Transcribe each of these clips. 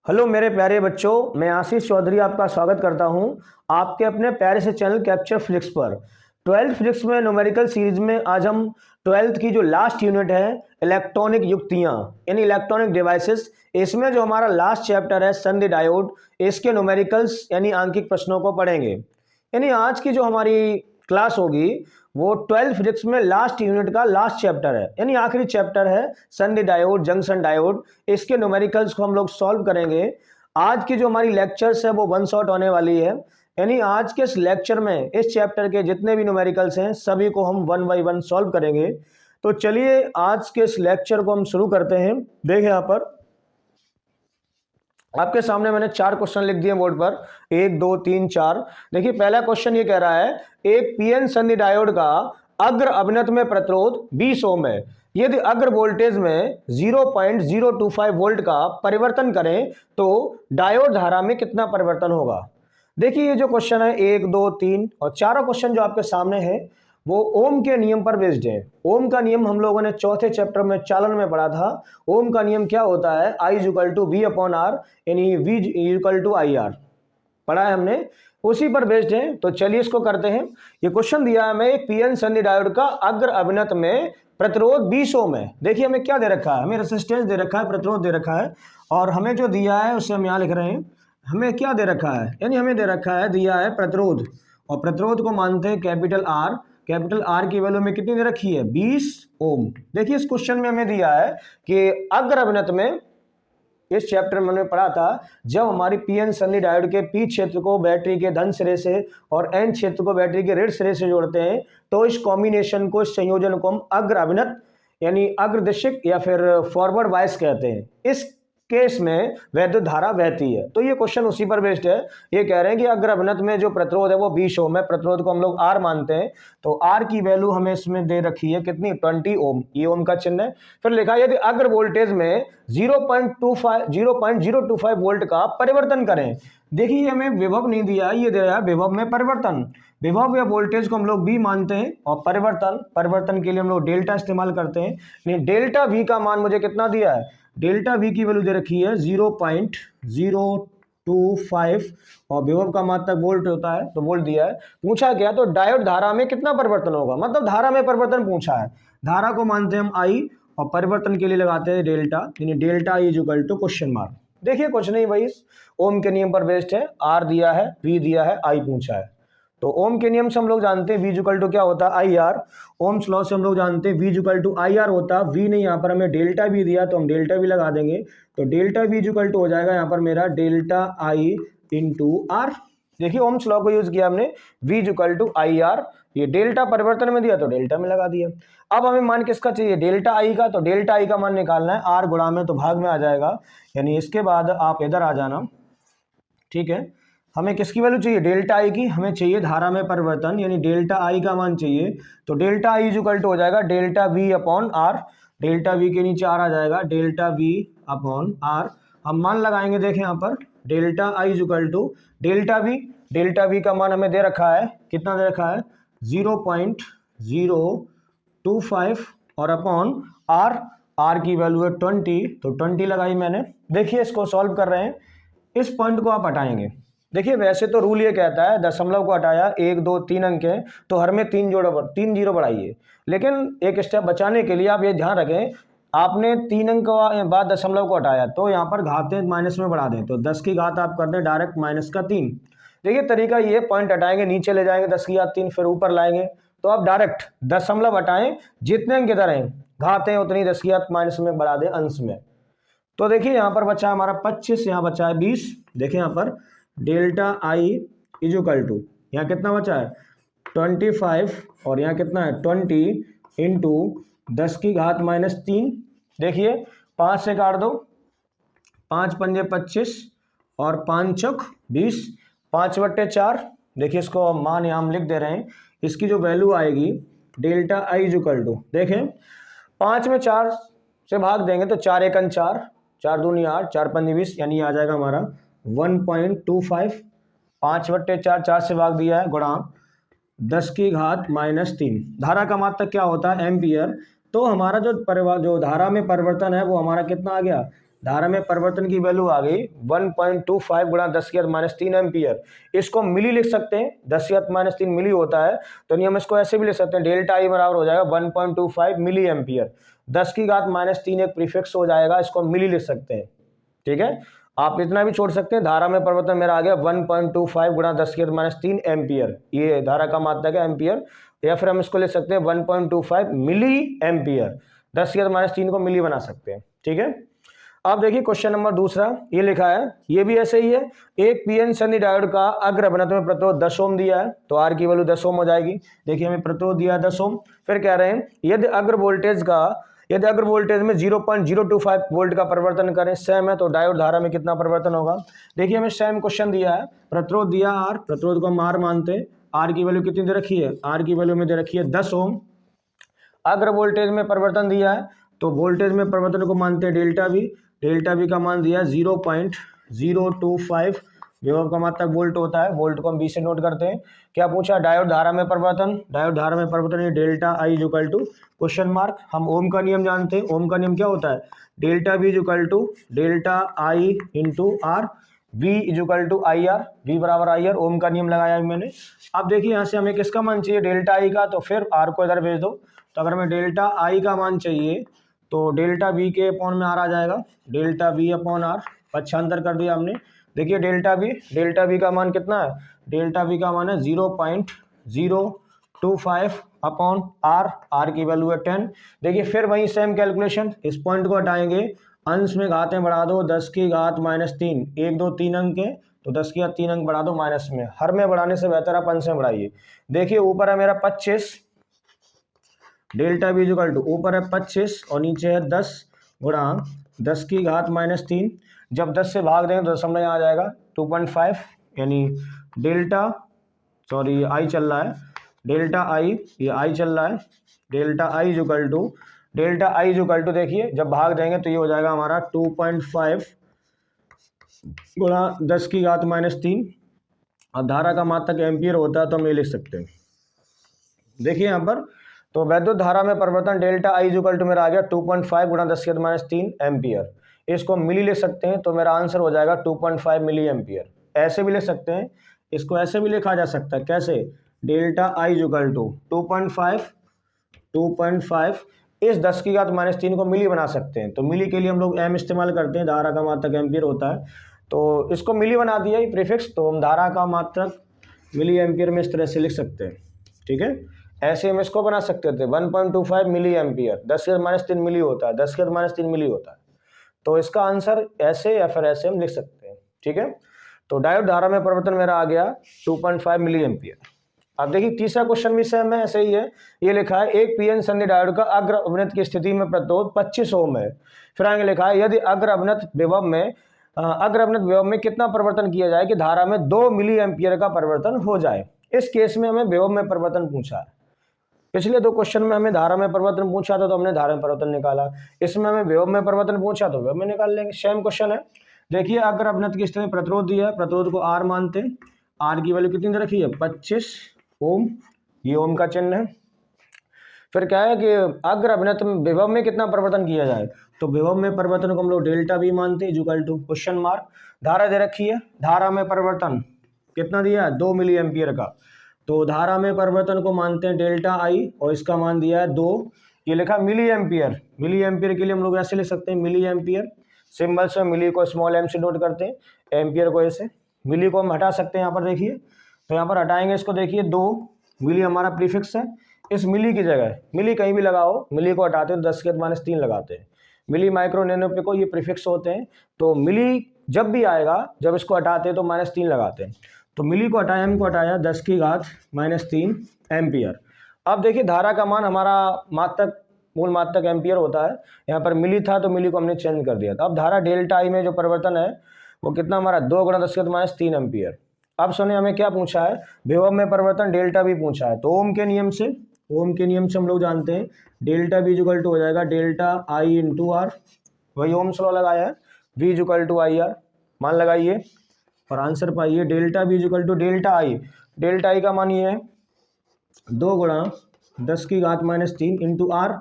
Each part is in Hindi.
हेलो मेरे प्यारे बच्चों, मैं आशीष चौधरी आपका स्वागत करता हूं आपके अपने प्यारे से चैनल कैप्चर फिजिक्स पर। 12th फिजिक्स में न्यूमेरिकल सीरीज में आज हम 12th की जो लास्ट यूनिट है इलेक्ट्रॉनिक युक्तियां यानी इलेक्ट्रॉनिक डिवाइसेस, इसमें जो हमारा लास्ट चैप्टर है संधि डायोड, इसके न्यूमेरिकल्स यानी आंकिक प्रश्नों को पढ़ेंगे। यानी आज की जो हमारी क्लास होगी वो 12th फिजिक्स में लास्ट यूनिट का लास्ट चैप्टर है, यानी आखिरी चैप्टर है संधि डायोड, जंक्शन डायोड। इसके न्यूमेरिकल्स को हम लोग सॉल्व करेंगे। आज की जो हमारी लेक्चर्स है वो वन शॉट होने वाली है, यानी आज के इस लेक्चर में इस चैप्टर के जितने भी न्यूमेरिकल्स हैं सभी को हम वन बाई वन सॉल्व करेंगे। तो चलिए आज के इस लेक्चर को हम शुरू करते हैं। देखिए यहाँ पर आपके सामने मैंने 4 क्वेश्चन लिख दिए बोर्ड पर, 1 2 3 4। देखिए पहला क्वेश्चन ये कह रहा है एक पीएन संधि डायोड का अग्र अभिनत में प्रतिरोध 20 ओम है। यदि अग्र वोल्टेज में 0.025 वोल्ट का परिवर्तन करें तो डायोड धारा में कितना परिवर्तन होगा। देखिए ये जो क्वेश्चन है 1 2 3 और चारों क्वेश्चन जो आपके सामने है वो ओम के नियम पर बेस्ड है। ओम का नियम हम लोगों ने चौथे चैप्टर में चालन में पढ़ा था। ओम का नियम क्या होता है, I = V/R यानी V = IR पढ़ा है हमने, उसी पर बेस्ड है। तो चलिए इसको करते हैं। ये क्वेश्चन दिया है हमें पीएन संधि डायोड का अग्र अभिनत में प्रतिरोध 20 ओम है। देखिए हमें क्या दे रखा है, हमें रेजिस्टेंस दे रखा है, प्रतिरोध दे रखा है, और हमें जो दिया है उसे हम यहाँ लिख रहे हैं। हमें क्या दे रखा है, यानी हमें दे रखा है, दिया है प्रतिरोध, और प्रतिरोध को मानते हैं कैपिटल आर। कैपिटल आर की वैल्यू में कितनी दे रखी है, 20 ओम। देखिए इस क्वेश्चन में हमें दिया है कि अग्र अभिनत में, इस चैप्टर में हमने पढ़ा था जब हमारी पीएन संधि डायोड के पी क्षेत्र को बैटरी के धन सिरे से और एन क्षेत्र को बैटरी के ऋण सिरे से जोड़ते हैं तो इस कॉम्बिनेशन को, इस संयोजन को हम अग्र अभिनत यानी अग्रदिशिक या फिर फॉरवर्ड बायस कहते हैं। इस केस में वैद्युत धारा बहती है। तो ये क्वेश्चन उसी पर बेस्ड है। ये कह रहे हैं कि अग्र अभिनत में जो प्रतिरोध है वो 20 ओम है, प्रतिरोध को हम लोग आर मानते हैं। तो आर की वैल्यू हमें इसमें दे रखी है कितनी, 20 ओम। ये ओम का चिन्ह है। फिर लिखा है यदि अग्र वोल्टेज में 0.025 वोल्ट का परिवर्तन करें। देखिए हमें विभव नहीं दिया, ये दे रहा है विभव में परिवर्तन। विभव या वोल्टेज को हम लोग बी मानते हैं, और परिवर्तन के लिए हम लोग डेल्टा इस्तेमाल करते हैं। डेल्टा वी का मान मुझे कितना दिया है, डेल्टा वी की वैल्यू दे रखी है 0.025, और विभव का मात्रक वोल्ट होता है तो वोल्ट दिया है। पूछा क्या, तो डायोड धारा में कितना परिवर्तन होगा, मतलब धारा में परिवर्तन पूछा है। धारा को मानते हैं हम आई, और परिवर्तन के लिए लगाते हैं डेल्टा, यानी डेल्टा आई = क्वेश्चन मार्क। देखिए कुछ नहीं भाई, ओम के नियम पर बेस्ड है। आर दिया है, वी दिया है, आई पूछा है। तो ओम के नियम से हम लोग जानते हैं V = क्या होता है, IR। ओम्स लॉ से हम लोग जानते हैं V = IR होता है। V नहीं, यहाँ पर हमें डेल्टा भी दिया तो हम डेल्टा भी लगा देंगे। तो डेल्टा V = हो जाएगा यहाँ पर मेरा डेल्टा I × R। देखिए ओम्स लॉ को यूज किया हमने, V = IR। ये डेल्टा परिवर्तन में दिया तो डेल्टा में लगा दिया। अब हमें मान किसका चाहिए, डेल्टा I का। तो डेल्टा I का मान निकालना है, R गुणा में तो भाग में आ जाएगा, यानी इसके बाद आप इधर आ जाना। ठीक है, हमें किसकी वैल्यू चाहिए, डेल्टा आई की। हमें चाहिए धारा में परिवर्तन, यानी डेल्टा आई का मान चाहिए। तो डेल्टा आई = हो जाएगा डेल्टा V/R। डेल्टा V के नीचे R आ जाएगा, डेल्टा V/R। हम मान लगाएंगे, देखें यहाँ पर डेल्टा आई = डेल्टा V का मान हमें दे रखा है, कितना दे रखा है, 0.025, और अपॉन R की वैल्यू है 20, तो 20 लगाई मैंने। देखिए इसको सॉल्व कर रहे हैं, इस पॉइंट को आप हटाएंगे। देखिए वैसे तो रूल ये कहता है दशमलव को हटाया, 1 2 3 अंक हैं तो हर में 3 जीरो बढ़ाइए, लेकिन एक स्टेप बचाने के लिए आप ये ध्यान रखें, आपने 3 अंक के बाद दशमलव को हटाया तो यहाँ पर घातें माइनस में बढ़ा दें, तो 10 की घात आप कर दें डायरेक्ट -3। देखिए तरीका ये, पॉइंट हटाएंगे, नीचे ले जाएंगे 10 की घात 3, फिर ऊपर लाएंगे, तो आप डायरेक्ट दशमलव हटाएं, जितने अंक इधर हैं घातें उतनी 10 की घात माइनस में बढ़ा दें अंश में। तो देखिए यहाँ पर बचा हमारा 25, यहाँ बचा है 20। देखिए यहाँ पर डेल्टा आई = यहाँ कितना बचा है 25, और यहाँ कितना है 20 × 10 की घात -3। देखिए 5 से काट दो, 5 पंजे 25 और 5 चौक 20, 5/4। देखिए इसको मान यहाँ हम लिख दे रहे हैं, इसकी जो वैल्यू आएगी डेल्टा आई = देखें 5 में 4 से भाग देंगे तो 4 × 1 = 4, 4 दूनी 8, 4 पंजे 20, यानी आ जाएगा हमारा 1.25। 5/4, 4 से भाग दिया है, गुणा 10 की घात -3। धारा का मात्रक क्या होता है, एम्पियर। तो हमारा जो धारा में परिवर्तन है वो हमारा कितना आ गया, धारा में परिवर्तन की वैल्यू आ गई 1.25 गुणा 10⁻³ एम्पियर। इसको मिली लिख सकते हैं, 10⁻³ मिली होता है, तो नहीं हम इसको ऐसे भी लिख सकते हैं, डेल्टा आई बराबर हो जाएगा 1.25 मिली एम्पियर। 10⁻³ एक प्रीफिक्स हो जाएगा, इसको मिली लिख सकते हैं। ठीक है, आप इतना भी छोड़ सकते हैं, धारा में परिवर्तन मेरा आ गया 1.25 गुणा 10⁻³ एम्पियर, ये धारा का मात्रक है एम्पियर, या फिर हम इसको ले सकते हैं 1.25 मिली एम्पियर, 10⁻³ को मिली बना सकते हैं। ठीक है, अब देखिए क्वेश्चन नंबर दूसरा, ये लिखा है, ये भी ऐसे ही है, एक पीएन संधि डायोड का अग्र अभिनत में प्रतिरोध 10 ओम दिया है, तो आर की वैल्यू 10 ओम हो जाएगी। देखिए हमें प्रतिरोध दिया है 10 ओम, फिर कह रहे हैं यदि अग्र वोल्टेज में 0.025 वोल्ट का परिवर्तन करें सेम है, तो डायोड धारा में कितना परिवर्तन होगा। देखिए हमें सेम क्वेश्चन दिया है, प्रतिरोध दिया आर, प्रतिरोध को हम आर मानते हैं, आर की वैल्यू कितनी दे रखी है, आर की वैल्यू में दे रखी है 10 ओम। अग्र वोल्टेज में परिवर्तन दिया है, तो वोल्टेज में परिवर्तन को मानते हैं डेल्टा वी, डेल्टा वी का मान दिया है 0.025, विभव का मात्रक वोल्ट होता है, वोल्ट को हम बी से नोट करते हैं। क्या पूछा, डायोड धारा में परिवर्तन, डायोड धारा में परिवर्तन है delta I equal to question mark, हम ओम का नियम जानते हैं, ओम का नियम क्या होता है, delta V equal to delta I into R, V equal to I R, V बराबर आई आर, ओम का नियम लगाया मैंने। अब देखिए यहाँ से हमें किसका मान चाहिए, डेल्टा आई का, तो फिर आर को इधर भेज दो, तो अगर हमें डेल्टा आई का मान चाहिए तो डेल्टा वी के अपॉन में आर आ जाएगा, डेल्टा वी अपॉन आर, पक्षांतर कर दिया हमने। देखिए डेल्टा वी का मान कितना है, डेल्टा वी का मान है 0.025 अपॉन आर, आर की वैल्यू है 10। देखिए फिर वही सेम कैलकुलेशन, इस पॉइंट को हटाएंगे, अंश में घातें बढ़ा दो 10⁻³ 1 2 3 अंक है, तो 10⁻³ अंक बढ़ा दो माइनस में, हर में बढ़ाने से बेहतर आप अंश में बढ़ाइए। देखिए ऊपर है मेरा 25, डेल्टा वी इक्वल टू ऊपर है 25 और नीचे है 10 गुणा 10⁻³ जब 10 से भाग देंगे तो दशमलव आ जाएगा 2.5, यानी आई चल रहा है, डेल्टा आई, ये आई चल रहा है, डेल्टा आई इक्वल टू देखिए जब भाग देंगे तो ये हो जाएगा हमारा 2.5 गुणा 10⁻³ और धारा का मात्रक एम्पियर होता है, तो हम ये लिख सकते हैं। देखिए यहाँ पर, तो वैद्युत धारा में परिवर्तन डेल्टा आई इक्वल टू मेरा आ गया 2.5 गुणा 10⁻³ एम्पियर, इसको मिली ले सकते हैं, तो मेरा आंसर हो जाएगा 2.5 मिली एम्पियर। ऐसे भी ले सकते हैं, इसको ऐसे भी लिखा जा सकता है, कैसे, डेल्टा आई इक्वल टू 2.5 इस 10⁻³ को मिली बना सकते हैं, तो मिली के लिए हम लोग एम इस्तेमाल करते हैं, धारा का मात्रक एम्पियर होता है, तो इसको मिली बना दिया ये प्रीफिक्स, तो हम धारा का मात्रक मिली एम्पियर में इस तरह से लिख सकते हैं। ठीक है, ऐसे हम इसको बना सकते थे 1.25 मिली एम्पियर, 10⁻³ मिली होता है, 10⁻³ मिली होता है, तो इसका आंसर ऐसे या फिर ऐसे हम लिख सकते हैं। ठीक है, तो डायोड धारा में परिवर्तन मेरा आ गया 2.5 मिली एम्पियर। अब देखिए तीसरा क्वेश्चन भी सेम है, ऐसे ही है, ये लिखा है एक पीएन संधि डायोड का अग्र अवनत की स्थिति में प्रतिरोध 25 ओम है, फिर आगे लिखा है यदि अग्र अवनत विभव में कितना परिवर्तन किया जाए कि धारा में 2 मिली एम्पियर का परिवर्तन हो जाए। इस केस में हमें विभव में परिवर्तन पूछा है, पिछले 2 क्वेश्चन में हमें धारा में परिवर्तन पूछा था, तो हमने धारा में परिवर्तन निकाला, इसमें हमें विभव में परिवर्तन पूछा तो विभव में निकाल लेंगे, सेम क्वेश्चन है। देखिए अगर अवनत की स्थिति में प्रतिरोध दिया है, प्रतिरोध को आर मानते हैं, आर की वैल्यू कितनी दे रखी है 25 ओम, ये ओम का चिन्ह है। फिर क्या है कि अग्र अवनत विभव में कितना परिवर्तन किया जाए, तो विभव में परिवर्तन को हम लोग डेल्टा वी मानते हैं इक्वल टू क्वेश्चन मार्क, धारा दे रखी है, धारा में परिवर्तन कितना दिया है 2 मिली एम्पियर का, तो धारा में परिवर्तन को मानते हैं डेल्टा आई और इसका मान दिया है 2, ये लिखा मिली एम्पियर, मिली एम्पियर के लिए हम लोग ऐसे लिख सकते हैं मिली एम्पियर, सिंबल से मिली को स्मॉल एम से नोट करते हैं, एम्पियर को ऐसे, मिली को हम हटा सकते हैं, यहाँ पर देखिए, तो यहाँ पर हटाएंगे इसको, देखिए 2 मिली हमारा प्रीफिक्स है, इस मिली की जगह मिली कहीं भी लगाओ, मिली को हटाते हैं 10⁻³ लगाते हैं, मिली माइक्रो नैनो पिको ये प्रीफिक्स होते हैं, तो मिली जब भी आएगा जब इसको हटाते हैं तो -3 लगाते हैं, तो मिली को हटाया, एम को हटाया 10⁻³ एम्पियर। अब देखिए धारा का मान हमारा मात्रक मूल मात्रक एम्पियर होता है, यहाँ पर मिली था तो मिली को हमने चेंज कर दिया था। अब धारा डेल्टा आई में जो परिवर्तन है वो कितना हमारा 2 × 10⁻³ एम्पियर। अब सुनिए हमें क्या पूछा है, विभव में परिवर्तन डेल्टा भी पूछा है, तो ओम के नियम से हम लोग जानते हैं डेल्टा वी इक्वल टू हो जाएगा डेल्टा आई इंटू आर, वही ओम्स लॉ लगाया है, V equal to I R, मान लगाइए और आंसर पाइए, delta V equal to delta I का मान ये है 2 × 10⁻³ इंटू आर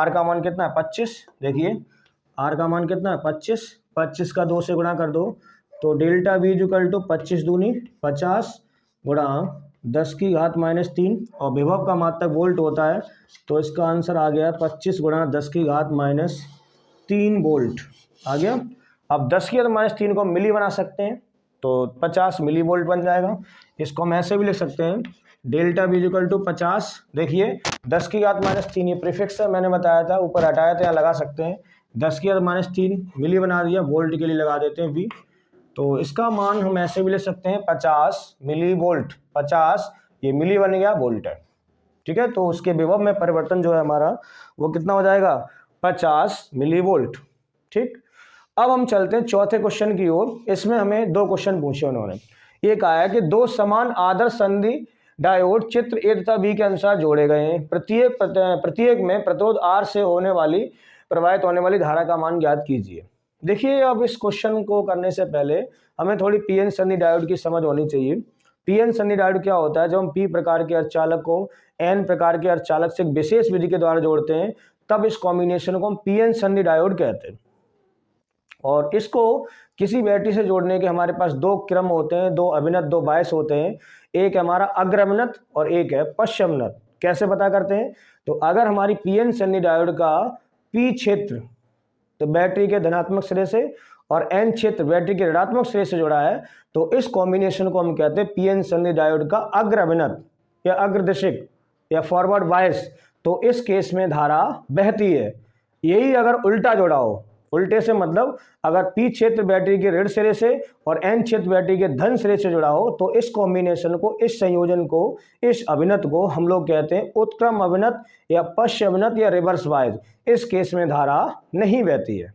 का मान कितना है 25, देखिए आर का मान कितना है 25, 25 का 2 से गुणा कर दो तो डेल्टा V इक्वल टू 25 दूनी 50 गुणा 10 की घात -3 और विभव का मात्रक वोल्ट होता है तो इसका आंसर आ गया 25 गुणा 10 की घात -3 वोल्ट आ गया। अब 10 की घात -3 को मिली बना सकते हैं तो 50 मिली वोल्ट बन जाएगा। इसको हम ऐसे भी लिख सकते हैं डेल्टा V इक्वल टू 50, देखिए 10 की घात -3 ये प्रीफिक्स है, मैंने बताया था ऊपर हटाया था, यहाँ लगा सकते हैं 10 की घात -3 मिली बना दिया, वोल्ट के लिए लगा देते हैं V, तो इसका मान हम ऐसे भी ले सकते हैं 50 मिली वोल्ट, 50 ये मिली बन गया वोल्ट है, ठीक है। तो उसके विभव में परिवर्तन जो है हमारा वो कितना हो जाएगा 50 मिली वोल्ट, ठीक। अब हम चलते हैं चौथे क्वेश्चन की ओर। इसमें हमें 2 क्वेश्चन पूछे उन्होंने। ये कहा है कि 2 समान आदर्श संधि डायोड चित्र ए तथा बी के अनुसार जोड़े गए हैं, प्रत्येक में प्रतिरोध R से प्रवाहित होने वाली धारा का मान ज्ञात कीजिए। देखिए अब इस क्वेश्चन को करने से पहले हमें थोड़ी पीएन संधि डायोड की समझ होनी चाहिए। पीएन संधि डायोड क्या होता है, जब हम पी प्रकार के अर्धचालक को एन प्रकार के अर्धचालक से एक विशेष विधि के द्वारा जोड़ते हैं तब इस कॉम्बिनेशन को हम पीएन संधि डायोड कहते हैं। और इसको किसी बैटरी से जोड़ने के हमारे पास 2 क्रम होते हैं, 2 अभिनत 2 बायस होते हैं, एक हमारा अग्र अभिनत और एक है पश्च अभिनत। कैसे पता करते हैं, तो अगर हमारी पीएन संधि डायोड का पी क्षेत्र तो बैटरी के धनात्मक सिरे से और एन क्षेत्र बैटरी के ऋणात्मक सिरे से जुड़ा है तो इस कॉम्बिनेशन को हम कहते हैं पीएन संधि डायोड का अग्र अभिनत या अग्रदिशिक या फॉरवर्ड बायस। तो इस केस में धारा बहती है। यही अगर उल्टा जोड़ा हो, उल्टे से मतलब अगर पी क्षेत्र बैटरी के ऋण सिरे से और एन क्षेत्र बैटरी के धन सिरे से जुड़ा हो तो इस कॉम्बिनेशन को, इस संयोजन को, इस अभिनत को हम लोग कहते हैं उत्क्रम अभिनत या पश्च अभिनत या रिवर्स बायस। इस केस में धारा नहीं बहती है।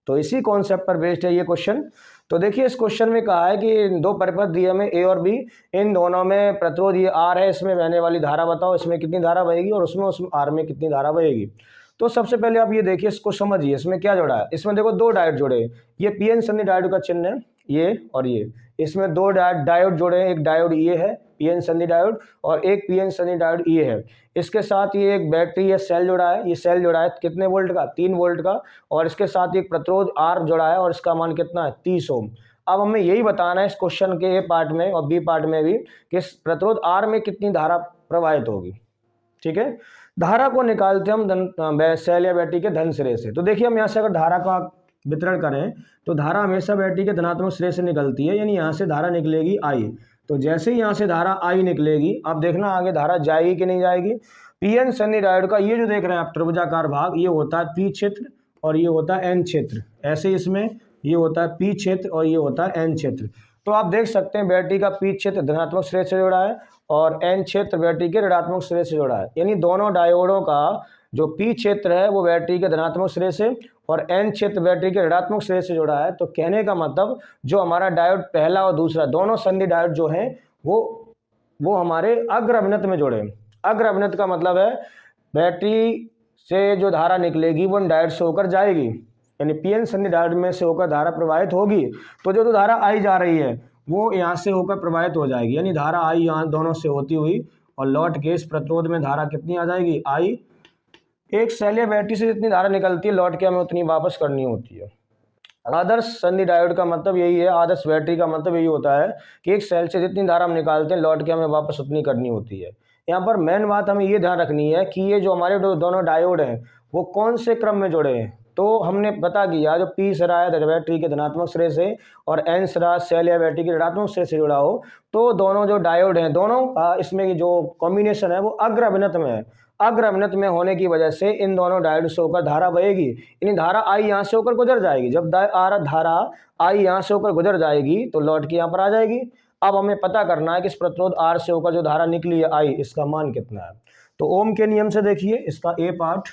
तो इसी कॉन्सेप्ट पर बेस्ड है ये क्वेश्चन। तो देखिए इस क्वेश्चन में कहा है कि 2 परिपथ दिए हमें ए और बी, इन दोनों में प्रतिरोध ये आर है, इसमें बहने वाली धारा बताओ, इसमें कितनी धारा बहेगी और उसमें आर में कितनी धारा बहेगी। तो सबसे पहले आप ये देखिए, इसको समझिए, इसमें क्या जोड़ा है। इसमें देखो 2 डायोड जोड़े, ये पीएन संधि डायोड का चिन्ह है ये और ये, इसमें 2 डायोड जोड़े हैं, एक डायोड ये है पीएन संधि डायोड और एक पीएन संधि डायोड ये है। इसके साथ ये एक बैटरी या सेल जुड़ा है, ये सेल जुड़ा है कितने वोल्ट का 3 वोल्ट का, और इसके साथ एक प्रतिरोध आर जुड़ा है और इसका मान कितना है 30 ओम। अब हमें यही बताना है इस क्वेश्चन के ए पार्ट में और बी पार्ट में भी कि प्रतिरोध आर में कितनी धारा प्रवाहित होगी, ठीक है। धारा को निकालते हम सेल या बैटरी के धन सिरे से। तो देखिए हम यहाँ से अगर धारा का वितरण करें तो धारा हमेशा बैटरी के धनात्मक सिरे से निकलती है, यानी यहाँ से धारा निकलेगी आई। तो जैसे ही यहाँ से धारा आई निकलेगी, अब देखना आगे धारा जाएगी कि नहीं जाएगी। पीएन संधि डायोड का ये जो देख रहे हैं आप त्रिभुजाकार भाग, ये होता है पी क्षेत्र और ये होता है एन क्षेत्र। ऐसे इसमें ये होता है पी क्षेत्र और ये होता है एन क्षेत्र। तो आप देख सकते हैं बैटरी का पी क्षेत्र धनात्मक सिरे से जुड़ा है और एन क्षेत्र बैटरी के ऋणात्मक सिरे से जुड़ा है, यानी दोनों डायोडों का जो पी क्षेत्र है वो बैटरी के धनात्मक सिरे से और एन क्षेत्र बैटरी के ऋणात्मक सिरे से जुड़ा है। तो कहने का मतलब जो हमारा डायोड पहला और दूसरा दोनों संधि डायोड जो हैं वो हमारे अग्र अभिनत में जुड़े। अग्र अभिनत का मतलब है बैटरी से जो धारा निकलेगी वो इन डायोड से होकर जाएगी, यानी पीएन संधि डायोड में से होकर धारा प्रवाहित होगी। तो जो धारा आई जा रही है वो यहाँ से होकर प्रवाहित हो जाएगी, यानी धारा आई यहाँ दोनों से होती हुई और लौट के इस प्रतिरोध में धारा कितनी आ जाएगी आई। एक सेल या बैटरी से जितनी धारा निकलती है लौट के हमें उतनी वापस करनी होती है। आदर्श संधि डायोड का मतलब यही है, आदर्श बैटरी का मतलब यही होता है कि एक सेल से जितनी धारा हम निकालते हैं लौट के हमें वापस उतनी करनी होती है। यहाँ पर मेन बात हमें ये ध्यान रखनी है कि ये जो हमारे दोनों डायोड हैं वो कौन से क्रम में जुड़े हैं। तो हमने पता किया जो पी सिरा है बैटरी के धनात्मक सिरे से और एन सिरा सेल या बैटरी के ऋणात्मक सिरे से जुड़ा हो, तो दोनों जो डायोड हैं दोनों इसमें जो कॉम्बिनेशन है वो अग्र अभिनत में है। अग्र अभिनत में होने की वजह से इन दोनों डायोड से होकर धारा बहेगी, यानी धारा आई यहाँ से होकर गुजर जाएगी। जब धारा आई यहाँ से होकर गुजर जाएगी तो लौट के यहाँ पर आ जाएगी। अब हमें पता करना है कि इस प्रतिरोध आर से होकर जो धारा निकली है आई, इसका मान कितना है। तो ओम के नियम से देखिए इसका ए पार्ट,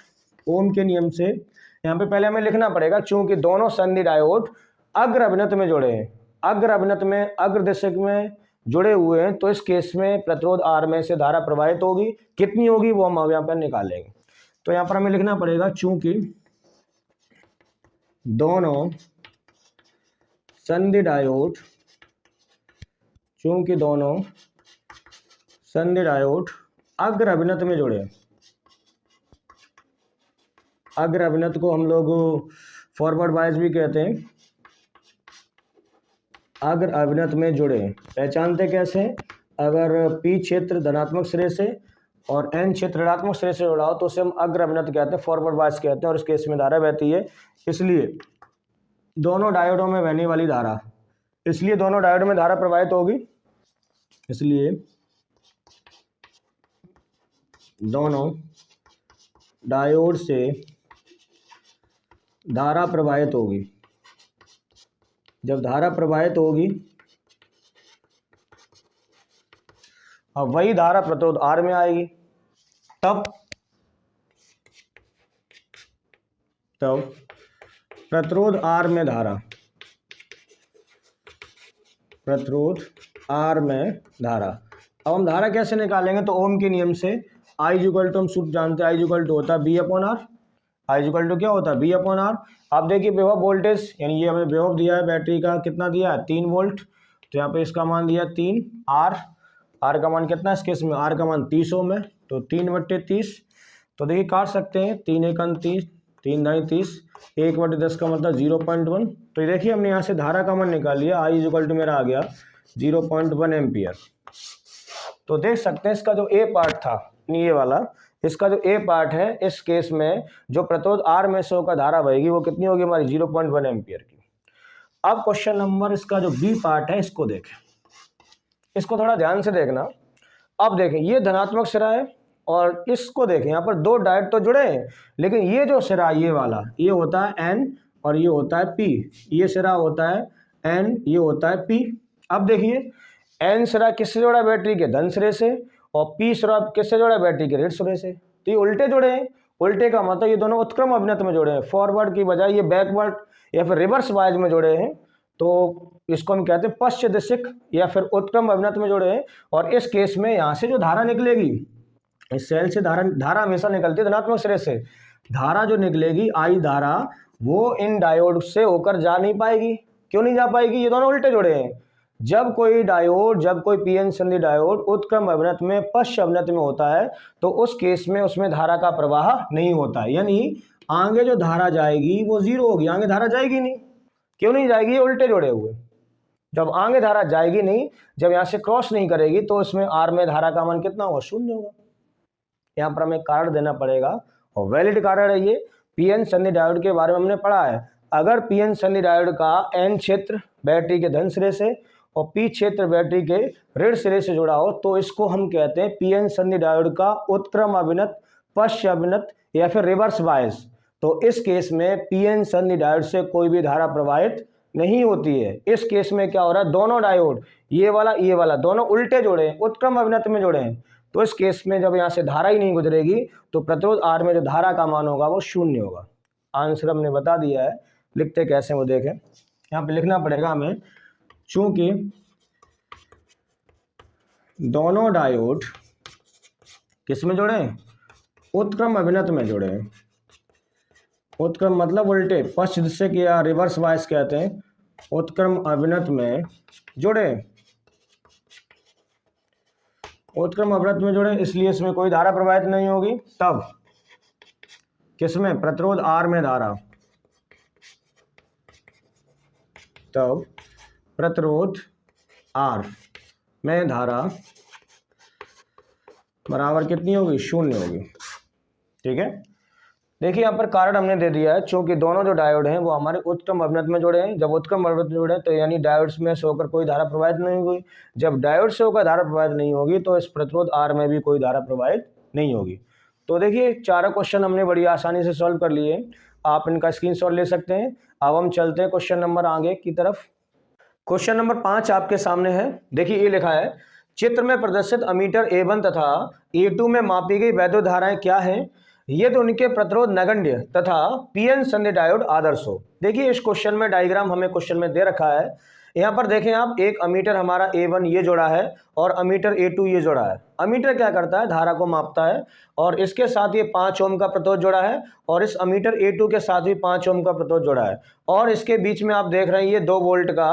ओम के नियम से यहाँ पे पहले हमें लिखना पड़ेगा, चूंकि दोनों संधि डायोड अग्र अभिनत में जुड़े हैं, अग्र अभिनत में अग्र दिशक में जुड़े हुए हैं, तो इस केस में प्रतिरोध आर में से धारा प्रवाहित होगी, कितनी होगी वो हम यहाँ पर निकालेंगे। तो यहाँ पर हमें लिखना पड़ेगा चूंकि दोनों संधि डायोड अग्र अभिनत में जुड़े। अग्र अभिनत को हम लोग फॉरवर्ड बायस भी कहते हैं, अग्र अभिनत में जुड़े। पहचानते कैसे? अगर P क्षेत्र धनात्मक सिरे से और N क्षेत्र ऋणात्मक सिरे से जुड़ा हो तो उसे हम अग्र अभिनत कहते हैं, फॉरवर्ड बायस कहते हैं, और इस केस में धारा बहती है। इसलिए दोनों डायोडों में बहने वाली धारा, इसलिए दोनों डायोड में धारा प्रवाहित होगी, इसलिए दोनों डायोड से धारा प्रवाहित होगी। जब धारा प्रवाहित होगी, अब वही धारा प्रतिरोध R में आएगी, तब प्रतिरोध R में धारा, प्रतिरोध R में धारा। अब हम धारा कैसे निकालेंगे? तो ओम के नियम से I इक्वल टू हम सूत्र जानते हैं, I इक्वल टू होता है B upon R। I equal to क्या होता है? B upon R। आप देखिए विभव वोल्टेज, यानी ये हमें विभव दिया है बैटरी का, कितना दिया है? 3 वोल्ट। तो यहाँ पे इसका मान दिया 3 R। R का मान कितना है इस केस में? R का मान 30 ओम है, तो 3/30। तो देखिए काट सकते हैं, 3 × 30, 3 × 30, 1/10 का मतलब 0.1। तो ये देखिए हमने यहाँ से धारा का मान निकाल लिया, I इक्वल टू मेरा आ गया 0.1 एम्पियर। तो देख सकते हैं इसका जो ए पार्ट था, ये वाला, इसका जो ए पार्ट है, इस केस में जो प्रतिरोध R में से होकर धारा बहेगी वो कितनी होगी हमारी? 0.1 एम्पियर की। अब क्वेश्चन नंबर इसका जो बी पार्ट है इसको देखें, इसको थोड़ा ध्यान से देखना। अब देखें ये धनात्मक सिरा है और इसको देखें, यहाँ पर दो डायोड तो जुड़े हैं, लेकिन ये जो सिरा ये वाला, ये होता है N और ये होता है P। ये सिरा होता है N, ये होता है P। अब देखिए N सिरा किससे जोड़ा है? बैटरी के धन सिरे से, और P सिरा किससे जोड़ा है? बैटरी के ऋण सिरे से। तो ये उल्टे जुड़े हैं। उल्टे का मतलब ये दोनों उत्क्रम अभिनत में जुड़े हैं, फॉरवर्ड की बजाय ये बैकवर्ड या फिर रिवर्स बायस में जुड़े हैं। तो इसको हम कहते हैं पश्च दिशिक या फिर उत्क्रम अभिनत में जुड़े हैं। और इस केस में यहाँ से जो धारा निकलेगी, इस सेल से धारा हमेशा निकलती है धनात्मक सिरे से। धारा जो निकलेगी I धारा, वो इन डायोड से होकर जा नहीं पाएगी। क्यों नहीं जा पाएगी? ये दोनों उल्टे जुड़े हैं। जब कोई डायोड, जब कोई पीएन संधि डायोड उत्क्रम अभिनत में पश्च अभिनत में होता है तो उस केस में उसमें धारा का प्रवाह नहीं होता है, यानी आगे जो धारा जाएगी वो जीरो होगी, आगे धारा जाएगी नहीं। क्यों नहीं जाएगी? ये उल्टे जुड़े हुए। जब आगे धारा जाएगी नहीं, जब यहाँ से क्रॉस नहीं करेगी, तो इसमें R में धारा का मान कितना होगा? 0 होगा। यहाँ पर हमें कारण देना पड़ेगा, और वैलिड कारण है ये। पीएन संधि डायोड के बारे में हमने पढ़ा है। अगर पीएन संधि डायोड का N क्षेत्र बैटरी के धन सिरे से और P क्षेत्र बैटरी के ऋण सिरे से जुड़ा हो तो इसको हम कहते हैं पीएन संधि डायोड का उत्क्रम अभिनत, पश्च अभिनत या फिर रिवर्स बायस। तो इस केस में पीएन संधि डायोड से कोई भी धारा प्रवाहित नहीं होती है। इस केस में क्या हो रहा है? दोनों डायोड, ये वाला दोनों उल्टे जुड़े हैं, उत्क्रम अभिनत में जुड़े हैं। तो इस केस में जब यहाँ से धारा ही नहीं गुजरेगी तो प्रतिरोध R में जो धारा का मान होगा वो 0 होगा। आंसर हमने बता दिया है, लिखते कैसे वो देखें। यहाँ पे लिखना पड़ेगा हमें, चूंकि दोनों डायोड किस में जुड़े हैं? उत्क्रम अभिनत में जुड़े हैं। उत्क्रम मतलब उल्टे, पश्च दिशिक या रिवर्स बायस कहते हैं, उत्क्रम अभिनत में जुड़े, उत्क्रम अभिनत में जुड़े, इसलिए इसमें कोई धारा प्रवाहित नहीं होगी। तब किसमें? प्रतिरोध R में धारा, तब प्रतिरोध R में धारा बराबर कितनी होगी? 0 होगी। ठीक है, देखिए यहाँ पर कारण हमने दे दिया है, चूंकि दोनों जो डायोड हैं वो हमारे उत्क्रम अभिनत में जुड़े हैं। जब उत्क्रम अभिनत में जुड़े तो यानी डायोड्स में से होकर कोई धारा प्रवाहित नहीं होगी। जब डायोड से होकर धारा प्रवाहित नहीं होगी तो इस प्रतिरोध R में भी कोई धारा प्रवाहित नहीं होगी। तो देखिए चारों क्वेश्चन हमने बड़ी आसानी से सॉल्व कर लिए, आप इनका स्क्रीनशॉट ले सकते हैं। अब हम चलते हैं क्वेश्चन नंबर आगे की तरफ। क्वेश्चन नंबर 5 आपके सामने है। देखिए ये लिखा है, चित्र में प्रदर्शित अमीटर A1 तथा A2 में मापी गई वैद्युत धाराएं क्या हैं यदि उनके प्रतिरोध नगण्य तथा पीएन संधि डायोड आदर्श हो। देखिए इस क्वेश्चन में डायग्राम हमें क्वेश्चन में दे रखा है। यहाँ पर देखें आप, एक अमीटर हमारा A1 ये जोड़ा है और अमीटर A2 ये जोड़ा है। अमीटर क्या करता है? धारा को मापता है, और इसके साथ ये 5 ओम का प्रतिरोध जोड़ा है, और इस अमीटर A2 के साथ भी 5 ओम का प्रतिरोध जोड़ा है, और इसके बीच में आप देख रहे हैं ये 2 वोल्ट का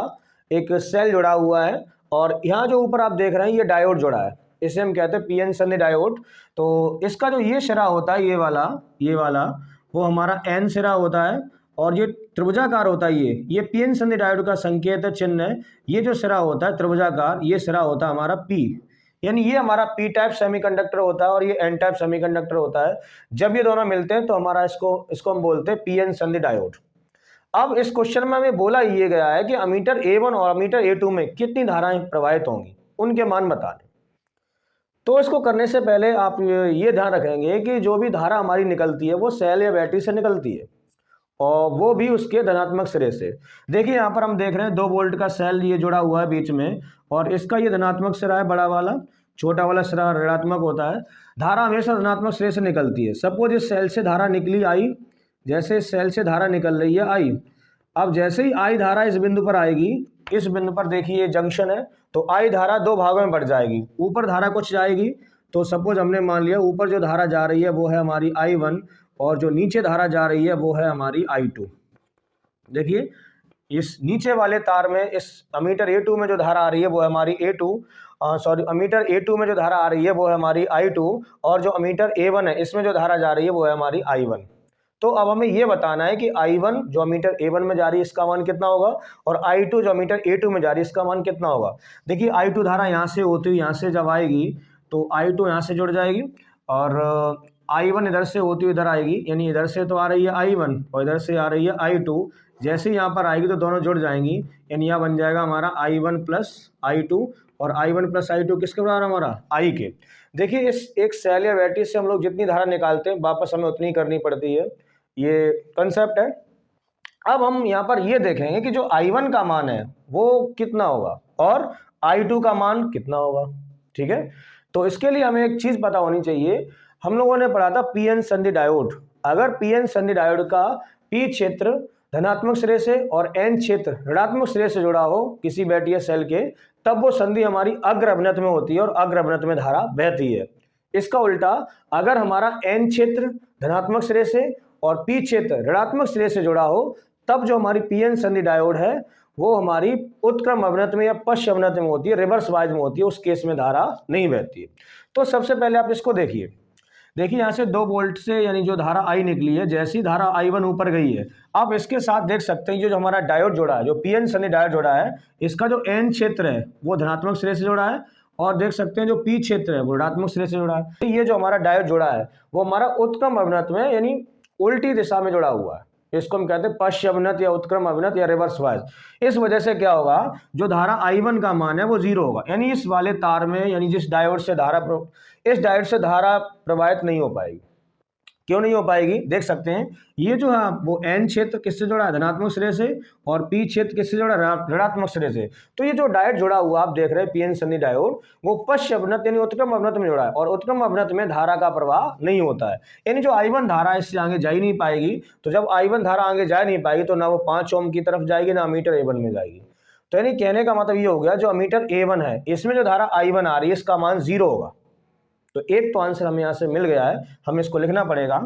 एक सेल जुड़ा हुआ है, और यहाँ जो ऊपर आप देख रहे हैं ये डायोड जोड़ा है, इसे हम कहते हैं पीएन संधि डायोड। तो इसका जो ये सिरा होता है, ये वाला वो हमारा N सिरा होता है, और ये त्रिभुजाकार होता है, ये पीएन संधि डायोड का संकेत चिन्ह है। ये जो सिरा होता है त्रिभुजाकार, ये सिरा होता है हमारा पी, यानी ये हमारा पी टाइप सेमीकंडक्टर होता है और ये एन टाइप सेमीकंडक्टर होता है। जब ये दोनों मिलते हैं तो हमारा इसको हम बोलते हैं पीएन संधि डायोड। अब इस क्वेश्चन में हमें बोला ये गया है कि अमीटर A1 और अमीटर A2 में कितनी धाराएं प्रवाहित होंगी, उनके मान बता दें। तो इसको करने से पहले आप ये ध्यान रखेंगे कि जो भी धारा हमारी निकलती है वो सेल या बैटरी से निकलती है, और वो भी उसके धनात्मक सिरे से। देखिए यहाँ पर हम देख रहे हैं 2 वोल्ट का सेल ये जुड़ा हुआ है बीच में, और इसका ये धनात्मक सिरा है बड़ा वाला, छोटा वाला सिरा ऋणात्मक होता है। धारा हमेशा धनात्मक सिरे से निकलती है। सपोज इस सेल से धारा निकली आई, जैसे इस सेल से धारा निकल रही है आई, अब जैसे ही आई धारा इस बिंदु पर आएगी, इस बिंदु पर देखिए ये जंक्शन है, तो आई धारा 2 भागों में बढ़ जाएगी। ऊपर धारा कुछ जाएगी, तो सपोज हमने मान लिया ऊपर जो धारा जा रही है वो है हमारी I1, और जो नीचे धारा जा रही है वो है हमारी I2। देखिए इस नीचे वाले तार में, इस अमीटर A2 में जो धारा आ रही है वो है हमारी अमीटर A2 में जो धारा आ रही है वो है हमारी I2, और जो अमीटर A1 है इसमें जो धारा जा रही है वो है हमारी I1। तो अब हमें ये बताना है कि I1 जो अमीटर A1 में जा रही है इसका मान कितना होगा, और I2 जो अमीटर A2 में जा रही है इसका मान कितना होगा। देखिए I2 धारा यहाँ से होती हुई यहाँ से जब आएगी तो I2 यहाँ से जुड़ जाएगी, और I1 इधर से होती हुई इधर आएगी, यानी इधर से तो आ रही है I1 और इधर से आ रही है I2। जैसे ही यहाँ पर आएगी तो दोनों जुड़ जाएंगी, यानी यहाँ बन जाएगा हमारा I1 प्लस I2, और I1 प्लस I2 किसके बराबर हमारा I के। देखिए इस एक सेल या बैटरी से हम लोग जितनी धारा निकालते हैं वापस हमें उतनी करनी पड़ती है, ये कंसेप्ट है। अब हम यहाँ पर ये देखेंगे कि जो I1 का मान है वो कितना होगा और I2 का मान कितना होगा। ठीक है, तो इसके लिए हमें एक चीज पता होनी चाहिए। हम लोगों ने पढ़ा था पीएन संधि डायोड। अगर पीएन संधि डायोड का पी क्षेत्र धनात्मक सिरे से और एन क्षेत्र ऋणात्मक सिरे से जुड़ा हो किसी बैटरी या सेल के, तब वो संधि हमारी अग्र अभिनत में होती है और अग्र अभिनत में धारा बहती है। इसका उल्टा अगर हमारा एन क्षेत्र धनात्मक सिरे से और पी क्षेत्र ऋणात्मक सिरे से जुड़ा हो, तब जो हमारी पीएन संधि डायोड है वो हमारी उत्क्रम अभिनत में या पश्च अभिनत में होती है, रिवर्स वाइज में होती है। उस केस में धारा नहीं बहती है। तो सबसे पहले आप इसको देखिए यहाँ से 2 वोल्ट से यानी जो धारा आई निकली है, जैसी धारा I1 ऊपर गई है, आप इसके साथ देख सकते हैं जो हमारा डायोड जोड़ा है, जो पीएन संधि डायोड जोड़ा है, इसका जो एन क्षेत्र है वो धनात्मक सिरे से जुड़ा है, और देख सकते हैं जो पी क्षेत्र है वो ऋणात्मक सिरे से जुड़ा है। ये जो हमारा डायोड जोड़ा है वो हमारा उत्क्रम अभिनत में यानी उल्टी दिशा में जुड़ा हुआ है। इसको हम कहते हैं पश्च अभिनत या उत्क्रम अभिनत या रिवर्स वाइज। इस वजह से क्या होगा, जो धारा I1 का मान है वो 0 होगा, यानी इस वाले तार में यानी जिस डायोड से इस डायोड से धारा प्रवाहित नहीं हो पाएगी। क्यों नहीं हो पाएगी, देख सकते हैं ये जो है वो एन क्षेत्र किससे जुड़ा है, धनात्मक सिरे से, और पी क्षेत्र किससे जुड़ा है, ऋणात्मक सिरे से। तो ये जो डायोड जुड़ा हुआ आप देख रहे हैं पीएन संधि डायोड, वो पश्च अभिनत यानी उत्क्रम अभिनत में जुड़ा है, और उत्क्रम अभिनत में धारा का प्रवाह नहीं होता है, यानी जो I1 धारा इससे आगे जा ही नहीं पाएगी। तो जब I1 धारा आगे जा नहीं पाएगी तो ना वो 5 ओम की तरफ जाएगी ना अमीटर A1 में जाएगी। तो यानी कहने का मतलब ये हो गया जो अमीटर A1 है इसमें जो धारा I1 आ रही है इसका मान 0 होगा। तो एक तो आंसर हमें यहाँ से मिल गया है, हमें इसको लिखना पड़ेगा।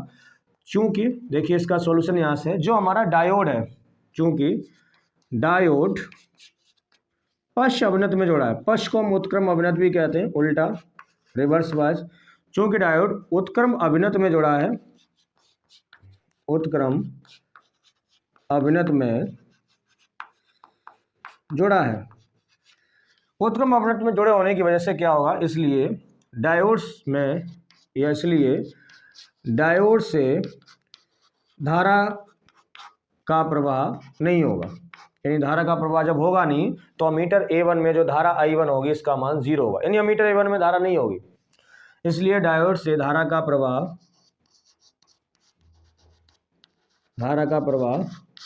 चूंकि देखिए इसका सॉल्यूशन यहाँ से, जो हमारा डायोड है, चूंकि डायोड पश्च अभिनत में जोड़ा है, पश्च को हम उत्क्रम अभिनत भी कहते हैं, उल्टा रिवर्स वाइज। चूंकि डायोड उत्क्रम अभिनत में जोड़ा है, उत्क्रम अभिनत में जुड़ा है, उत्क्रम अभिनत में जुड़े होने की वजह से क्या होगा, इसलिए डायोड्स में या इसलिए डायोड से धारा का प्रवाह नहीं होगा, यानी धारा का प्रवाह जब होगा नहीं तो अमीटर A1 में जो धारा I1 होगी इसका मान 0 होगा, यानी अमीटर A1 में धारा नहीं होगी, इसलिए डायोड से धारा का प्रवाह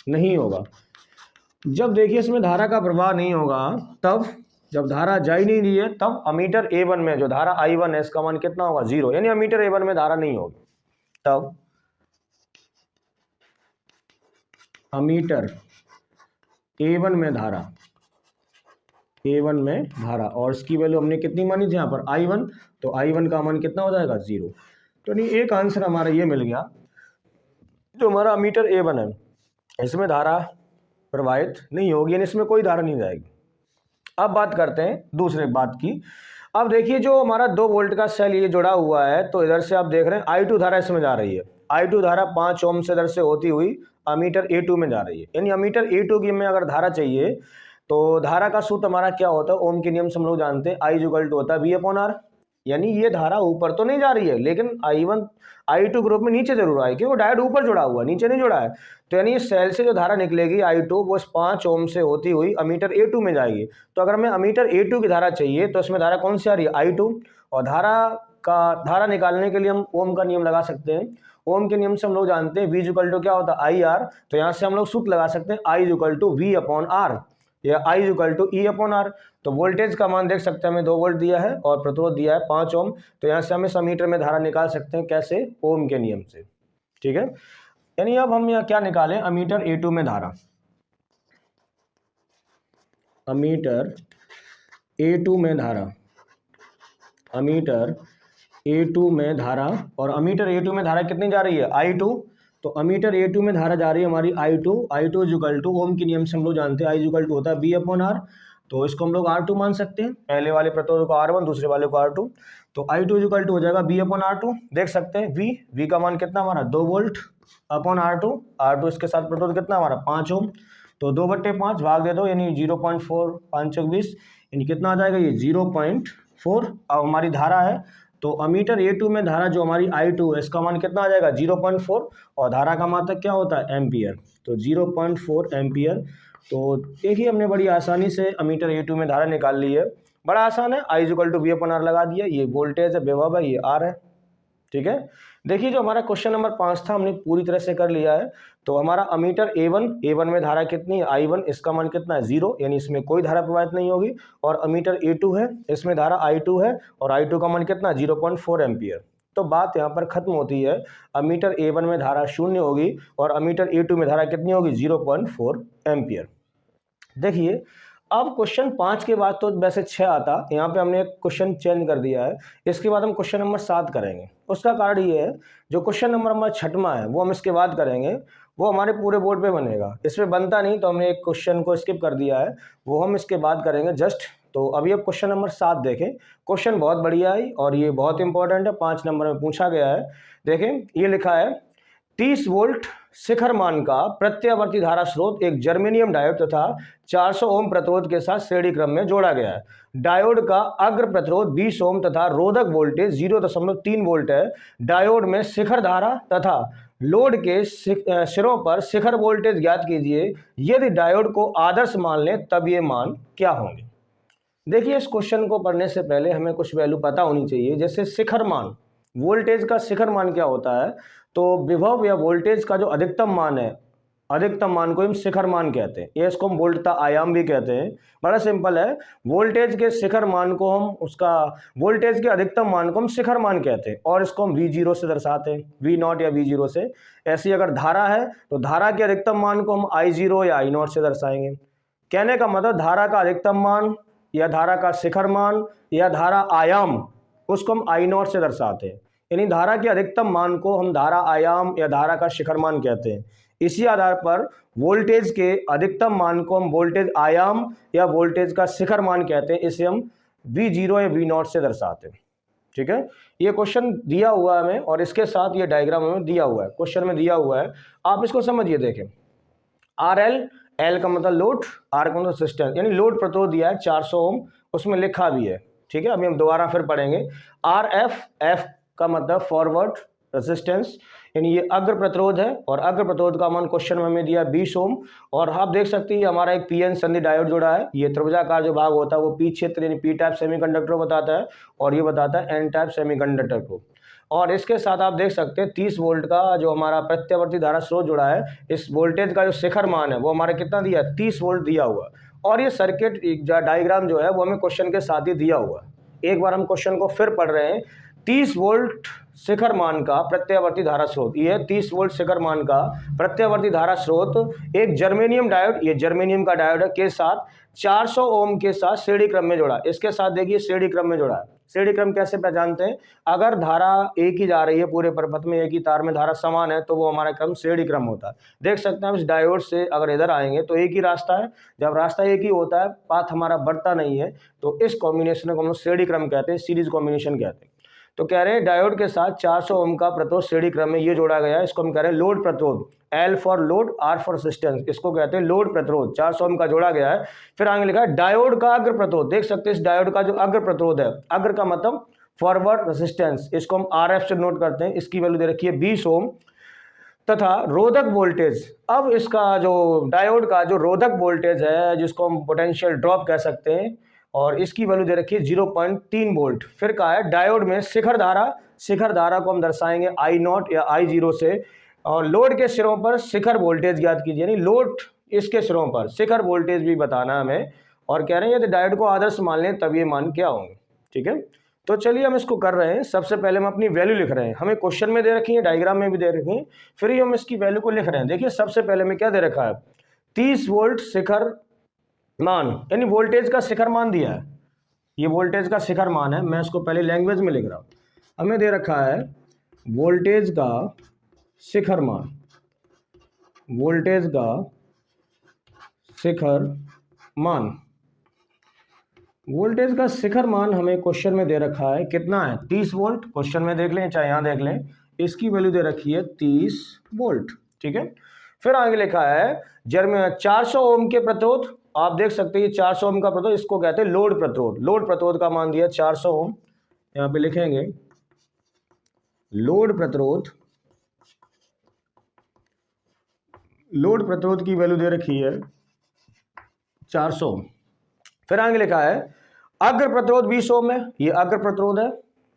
नहीं होगा। जब देखिए इसमें धारा का प्रवाह नहीं होगा, तब जब धारा जा ही नहीं रही है, तब अमीटर A1 में जो धारा I1 है इसका मान कितना होगा, 0, यानी अमीटर A1 में धारा नहीं होगी। तब अमीटर A1 में धारा और इसकी वैल्यू हमने कितनी मानी थी यहाँ पर I1, तो I1 का मान कितना हो जाएगा, 0। तो नहीं, एक आंसर हमारा ये मिल गया, जो हमारा अमीटर A1 है इसमें धारा प्रवाहित नहीं होगी, यानी इसमें कोई धारा नहीं जाएगी। अब बात करते हैं दूसरे बात की। अब देखिए जो हमारा 2 वोल्ट का सेल ये जुड़ा हुआ है, तो इधर से आप देख रहे हैं I2 धारा इसमें जा रही है। I2 धारा 5 ओम से इधर से होती हुई अमीटर A2 में जा रही है, यानी अमीटर A2 की हमें अगर धारा चाहिए तो धारा का सूत्र हमारा क्या होता है, ओम के नियम से हम लोग जानते हैं, I इक्वल टू होता है V/R। यानी ये धारा ऊपर तो नहीं जा रही है, लेकिन I1 I2 ग्रुप में नीचे जरूर आई, क्योंकि डायोड ऊपर जुड़ा हुआ है, नीचे नहीं जुड़ा है। तो यानी इस सेल से जो धारा निकलेगी I2 वो इस 5 ओम से होती हुई अमीटर A2 में जाएगी। तो अगर हमें अमीटर A2 की धारा चाहिए तो इसमें धारा कौन सी आ रही है, I2। और धारा निकालने के लिए हम ओम का नियम लगा सकते हैं। ओम के नियम से हम लोग जानते हैं V इक्वल टू क्या होता है, IR। तो यहाँ से हम लोग सूत्र लगा सकते हैं I इक्वल टू V/R या I इक्वल टू E/R। तो वोल्टेज का मान देख सकते हैं, हमें 2 वोल्ट दिया है और प्रतिरोध दिया है 5 ओम। तो यहाँ से हम इस अमीटर में धारा निकाल सकते हैं, कैसे, ओम के नियम से। ठीक है, यानी अब हम यहाँ क्या निकालें, अमीटर A2 में धारा, अमीटर A2 में धारा, अमीटर A2 में धारा। और अमीटर A2 में धारा कितनी जा रही है, I2। तो अमीटर A2 में धारा जा रही है हमारी I2 इक्वल टू ओम के नियम से हम लोग जानते हैं I इक्वल टू होता है V/R। तो इसको हम लोग R2 मान सकते हैं, पहले वाले प्रतिरोध को R1, दूसरे वाले को R2। तो I2 इक्वल टू हो जाएगा V/R2। देख सकते हैं V का मान कितना हमारा 2 वोल्ट अपॉन R2 इसके साथ प्रतिरोध कितना हमारा 5 ओम। तो 2/5 भाग दे दो, यानी 0.4, 5 चौक 20, यानी कितना आ जाएगा ये 0.4। अब हमारी धारा है, तो अमीटर A2 में धारा जो हमारी I2 है इसका मान कितना आ जाएगा 0.4, और धारा का मात्रक क्या होता है, एम्पियर। तो 0.4 एम्पियर। तो देखिए हमने बड़ी आसानी से अमीटर A2 में धारा निकाल ली है, बड़ा आसान है। I इक्वल टू V/R लगा दिया, ये वोल्टेज है, विभव है, ये R है। ठीक है, देखिए जो हमारा क्वेश्चन नंबर 5 था हमने पूरी तरह से कर लिया है। तो हमारा अमीटर A1 में धारा कितनी है, I1, इसका मान कितना है 0, यानी इसमें कोई धारा प्रवाहित नहीं होगी। और अमीटर A2 है, इसमें धारा I2 है और I2 का मान कितना 0.4 एम्पियर। तो बात यहाँ पर खत्म होती है, अमीटर A1 में धारा 0 होगी और अमीटर A2 में धारा कितनी होगी 0.4 एम्पियर। देखिए अब क्वेश्चन 5 के बाद तो वैसे 6 आता, यहाँ पे हमने एक क्वेश्चन चेंज कर दिया है। इसके बाद हम क्वेश्चन नंबर 7 करेंगे। उसका कारण ये है, जो क्वेश्चन नंबर हमारा 6वां है वो हम इसके बाद करेंगे, वो हमारे पूरे बोर्ड पे बनेगा, इसमें बनता नहीं, तो हमने एक क्वेश्चन को स्किप कर दिया है, वो हम इसके बाद करेंगे जस्ट। तो अभी अब क्वेश्चन नंबर 7 देखें। क्वेश्चन बहुत बढ़िया है और ये बहुत इंपॉर्टेंट है, 5 नंबर में पूछा गया है। देखें ये लिखा है, 30 वोल्ट शिखर मान का प्रत्यावर्ती धारा स्रोत एक जर्मेनियम डायोड तथा 400 ओम प्रतिरोध के साथ श्रेणी क्रम में जोड़ा गया है। डायोड का अग्र प्रतिरोध 20 ओम तथा रोधक वोल्टेज 0.3 वोल्ट है। डायोड में शिखर धारा तथा लोड के सिरों पर शिखर वोल्टेज ज्ञात कीजिए। यदि डायोड को आदर्श मान लें तब ये मान क्या होंगे। देखिए इस क्वेश्चन को पढ़ने से पहले हमें कुछ वैल्यू पता होनी चाहिए, जैसे शिखर मान, वोल्टेज का शिखर मान क्या होता है, तो विभव या वोल्टेज का जो अधिकतम मान है, अधिकतम मान को हम शिखर मान कहते हैं, ये इसको हम वोल्टता आयाम भी कहते हैं। बड़ा सिंपल है, वोल्टेज के शिखर मान को हम वोल्टेज के अधिकतम मान को हम शिखर मान कहते हैं और इसको हम V0 से दर्शाते हैं, V0 या V0 से। ऐसी अगर धारा है तो धारा के अधिकतम मान को हम I0 या I0 से दर्शाएंगे। कहने का मतलब धारा का अधिकतम मान या धारा का शिखर मान या धारा आयाम, उसको हम I0 से दर्शाते हैं। यानी धारा के अधिकतम मान को हम धारा आयाम या धारा का शिखर मान कहते हैं। इसी आधार पर वोल्टेज के अधिकतम मान को हम वोल्टेज आयाम या वोल्टेज का शिखर मान कहते हैं, इसे हम V0 या V0 से दर्शाते हैं। ठीक है, ये क्वेश्चन दिया हुआ है हमें और इसके साथ ये डायग्राम हमें दिया हुआ है, क्वेश्चन में दिया हुआ है, आप इसको समझिए। देखें RL, L का मतलब लोड, R का मतलब रेजिस्टेंस, यानी लोड प्रतिरोध दिया है 400 ओम, उसमें लिखा भी है। ठीक है, अभी हम दोबारा फिर पढ़ेंगे। RF, F का मतलब फॉरवर्ड रेजिस्टेंस, यानी ये अग्र प्रतिरोध है और अग्र प्रतिरोध का मान क्वेश्चन में हमें दिया 20 ओम। और आप देख सकते हैं हमारा एक PN संधि डायोड जोड़ा है, ये त्रिभुजाकार जो भाग होता है वो P क्षेत्र यानी P टाइप सेमीकंडक्टर बताता है और ये बताता है N टाइप सेमीकंडक्टर को। और इसके साथ आप देख सकते हैं 30 वोल्ट का जो हमारा प्रत्यावर्ती धारा स्रोत जुड़ा है, इस वोल्टेज का जो शिखर मान है वो हमारा कितना दिया है 30 वोल्ट दिया हुआ है। और ये सर्किट डायग्राम जो है वो हमें क्वेश्चन के साथ ही दिया हुआ है। एक बार हम क्वेश्चन को फिर पढ़ रहे हैं। 30 वोल्ट शिखर मान का प्रत्यावर्ती धारा स्रोत, ये 30 वोल्ट शिखर मान का प्रत्यावर्ती धारा स्रोत एक जर्मेनियम डायोड, ये जर्मेनियम का डायोड है, के साथ 400 ओम के साथ श्रेणी क्रम में जोड़ा। इसके साथ देखिए श्रेणी क्रम में जोड़ा है। श्रेणी क्रम कैसे पहचानते हैं, अगर धारा एक ही जा रही है पूरे परिपथ में, एक ही तार में धारा समान है तो वो हमारा क्रम श्रेणी क्रम होता है। देख सकते हैं हम इस डायोड से अगर इधर आएंगे तो एक ही रास्ता है, जब रास्ता एक ही होता है, पाथ हमारा बढ़ता नहीं है, तो इस कॉम्बिनेशन को हम श्रेणी क्रम कहते हैं, सीरीज कॉम्बिनेशन कहते हैं। तो कह रहे हैं डायोड के साथ 400 ओम का प्रतिरोध श्रेणी क्रम में ये जोड़ा गया है, इसको हम कह रहे हैं लोड प्रतिरोध। L for load, R for resistance, इसको कहते हैं लोड प्रतिरोध। 400 ओम का जोड़ा गया है। फिर आगे लिखा है डायोड का अग्र प्रतिरोध। देख सकते हैं इस डायोड का जो अग्र प्रतिरोध है, अग्र का मतलब फॉरवर्ड रेजिस्टेंस, इसको हम RF से नोट करते हैं। इसकी वैल्यू दे रखी है 20 ओम तथा रोधक वोल्टेज। अब इसका जो डायोड का जो रोधक वोल्टेज है, जिसको हम पोटेंशियल ड्रॉप कह सकते हैं, और इसकी वैल्यू दे रखी है 0.3 वोल्ट। फिर कहा है डायोड में शिखर धारा, शिखर धारा को हम दर्शाएंगे I0 या I0 से, और लोड के सिरों पर शिखर वोल्टेज ज्ञात कीजिए, यानी लोड इसके सिरों पर शिखर वोल्टेज भी बताना है हमें। और कह रहे हैं यदि डायोड को आदर्श मान लें तब ये मान क्या होंगे। ठीक है, तो चलिए हम इसको कर रहे हैं। सबसे पहले हम अपनी वैल्यू लिख रहे हैं, हमें क्वेश्चन में दे रखी है, डायग्राम में भी दे रखी है, फिर ही हम इसकी वैल्यू को लिख रहे हैं। देखिए सबसे पहले में क्या दे रखा है, 30 वोल्ट शिखर मान, यानी वोल्टेज का शिखर मान दिया है। ये वोल्टेज का शिखर मान है, मैं इसको पहले लैंग्वेज में लिख रहा हूं। हमें दे रखा है वोल्टेज का शिखर मान, वोल्टेज का शिखर मान, वोल्टेज का शिखर मान हमें क्वेश्चन में दे रखा है, कितना है 30 वोल्ट। क्वेश्चन में देख लें चाहे यहां देख लें, इसकी वैल्यू दे रखी है 30 वोल्ट। ठीक है, फिर आगे लिखा है जर्म 400 ओम के प्रतिरोध। आप देख सकते हैं 400 ओम का प्रतिरोध, इसको कहते हैं लोड प्रतिरोध। लोड प्रतिरोध का मान दिया 400 ओम, यहां पे लिखेंगे लोड प्रतिरोध, लोड प्रतिरोध की वैल्यू दे रखी है 400। फिर आगे लिखा है अग्र प्रतिरोध 20 ओम है, ये अग्र प्रतिरोध है,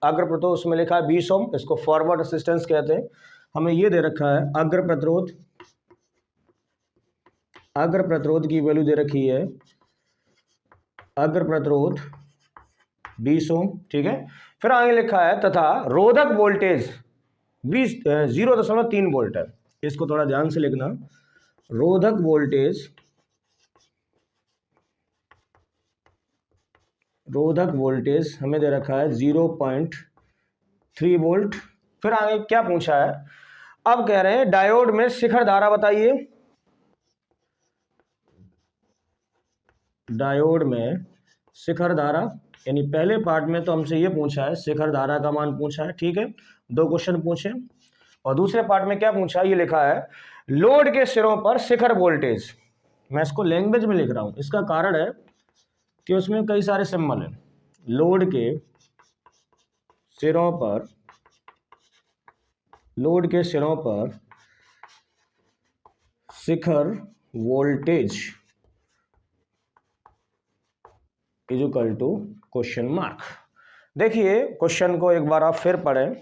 अग्र प्रतिरोध उसमें लिखा है 20 ओम, इसको फॉरवर्ड रेजिस्टेंस कहते हैं। हमें ये दे रखा है अग्र प्रतिरोध, अग्र प्रतिरोध की वैल्यू दे रखी है अग्र प्रतिरोध 20 ओम। ठीक है, फिर आगे लिखा है तथा रोधक वोल्टेज 0.3 वोल्ट है, इसको थोड़ा ध्यान से लिखना। रोधक वोल्टेज, रोधक वोल्टेज हमें दे रखा है 0.3 वोल्ट। फिर आगे क्या पूछा है, अब कह रहे हैं डायोड में शिखर धारा बताइए। डायोड में शिखर धारा, यानी पहले पार्ट में तो हमसे ये पूछा है शिखर धारा का मान पूछा है। ठीक है, 2 क्वेश्चन पूछे, और दूसरे पार्ट में क्या पूछा है, ये लिखा है लोड के सिरों पर शिखर वोल्टेज। मैं इसको लैंग्वेज में लिख रहा हूं, इसका कारण है कि उसमें कई सारे सिंबल हैं। लोड के सिरों पर, लोड के सिरों पर शिखर voltage equal to question mark. देखिए क्वेश्चन को एक बार आप फिर पढ़ें,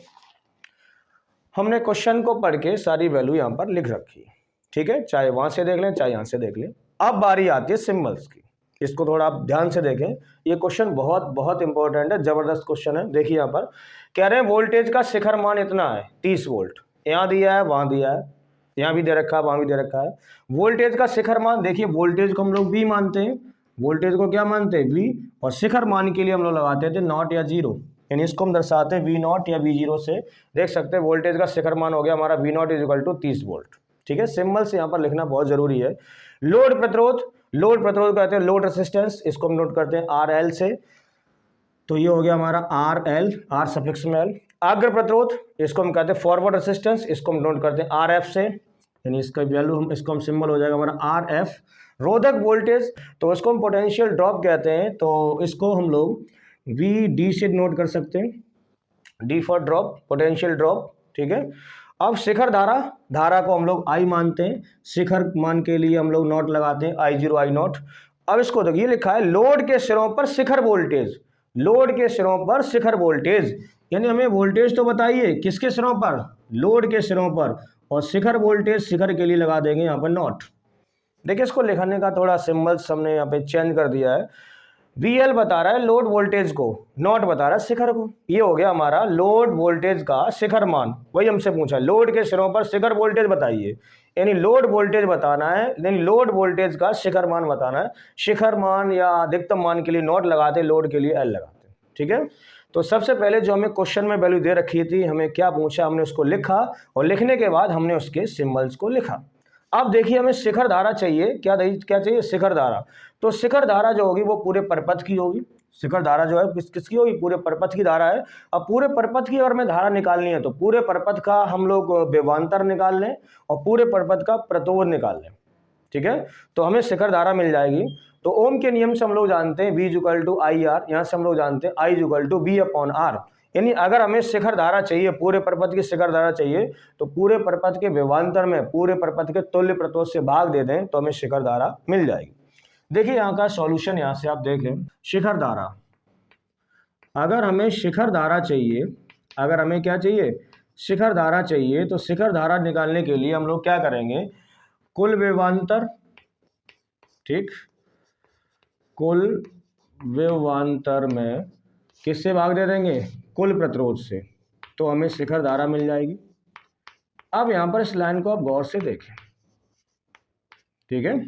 हमने क्वेश्चन को पढ़ के सारी वैल्यू यहां पर लिख रखी है। ठीक है, चाहे वहां से देख लें चाहे यहां से देख लें। अब बारी आती है सिंबल्स की, इसको थोड़ा आप ध्यान से देखें, ये क्वेश्चन बहुत बहुत इंपॉर्टेंट है, जबरदस्त क्वेश्चन है। देखिए यहाँ पर कह रहे हैं वोल्टेज का शिखर मान इतना है 30 वोल्ट, यहाँ दिया है वहां दिया है, यहाँ भी दे रखा है वहां भी दे रखा है। वोल्टेज का शिखर मान, देखिए वोल्टेज को हम लोग V मानते हैं, वोल्टेज को क्या मानते हैं V, और शिखर मान के लिए हम लोग लगाते थे नॉट या जीरो, यानी इसको हम दर्शाते हैं V0 या V0 से। देख सकते हैं वोल्टेज का शिखर मान हो गया हमारा V0 इक्वल टू 30 वोल्ट। ठीक है, सिंबल से यहाँ पर लिखना बहुत जरूरी है। लोड प्रतिरोध, लोड प्रतिरोध कहते हैं लोड रेजिस्टेंस, इसको हम नोट करते हैं RL से, तो ये हो गया हमारा RL, R सफिक्स में L। अग्र प्रतिरोध, इसको हम कहते हैं फॉरवर्ड रेजिस्टेंस, इसको हम नोट करते हैं RF से, यानी इसका वैल्यू हम इसको हम सिंबल हो जाएगा हमारा RF। रोधक वोल्टेज, तो इसको हम पोटेंशियल ड्रॉप कहते हैं, तो इसको हम लोग VD से नोट कर सकते हैं, D for drop, potential drop. ठीक है, अब शिखर धारा, धारा को हम लोग I मानते हैं, शिखर मान के लिए हम लोग नोट लगाते हैं I0 I0। अब इसको देखिए लिखा है लोड के सिरों पर शिखर वोल्टेज, लोड के सिरों पर शिखर वोल्टेज, यानी हमें वोल्टेज तो बताइए किसके सिरों पर, लोड के सिरों पर, और शिखर वोल्टेज शिखर के लिए लगा देंगे यहाँ पर नॉट। देखिए इसको लिखने का थोड़ा सिंबल्स हमने यहाँ पे चेंज कर दिया है। VL बता रहा है लोड वोल्टेज को, नॉट बता रहा है शिखर को। ये हो गया हमारा लोड वोल्टेज का शिखर मान, वही हमसे पूछा लोड के सिरों पर शिखर वोल्टेज बताइए, यानी लोड वोल्टेज बताना है, यानी लोड वोल्टेज का शिखर मान बताना है। शिखर मान या अधिकतम मान के लिए नॉट लगाते, लोड के लिए L लगाते। ठीक है, तो सबसे पहले जो हमें क्वेश्चन में वैल्यू दे रखी थी, हमें क्या पूछा हमने उसको लिखा, और लिखने के बाद हमने उसके सिंबल्स को लिखा। अब देखिए हमें शिखर धारा चाहिए, क्या चाहिए शिखर धारा, तो शिखर धारा जो होगी वो पूरे परिपथ की होगी, शिखर धारा जो है किसकी होगी, पूरे परपथ की धारा है। अब पूरे परपथ की अगर हमें धारा निकालनी है तो पूरे परपथ का हम लोग विभवांतर निकाल लें और पूरे परपथ का प्रतिरोध निकाल लें, ठीक है। तो हमें शिखर धारा मिल जाएगी। तो ओम के नियम से हम लोग जानते हैं V equal to I R, यहाँ से हम लोग जानते हैं I equal to V upon R. यानी अगर हमें शिखर धारा चाहिए, पूरे परपथ की शिखर धारा चाहिए, तो पूरे परपथ के विभवांतर में पूरे परपथ के तुल्य प्रतिरोध से भाग दे दें तो हमें शिखर धारा मिल जाएगी। देखिए यहाँ का सॉल्यूशन, यहाँ से आप देखें, शिखर धारा, अगर हमें शिखर धारा चाहिए, अगर हमें क्या चाहिए, शिखर धारा चाहिए, तो शिखर धारा निकालने के लिए हम लोग क्या करेंगे, कुल विभवांतर, ठीक, कुल विभवांतर में किससे भाग दे देंगे, कुल प्रतिरोध से, तो हमें शिखर धारा मिल जाएगी। अब यहां पर इस लाइन को आप गौर से देखें, ठीक है।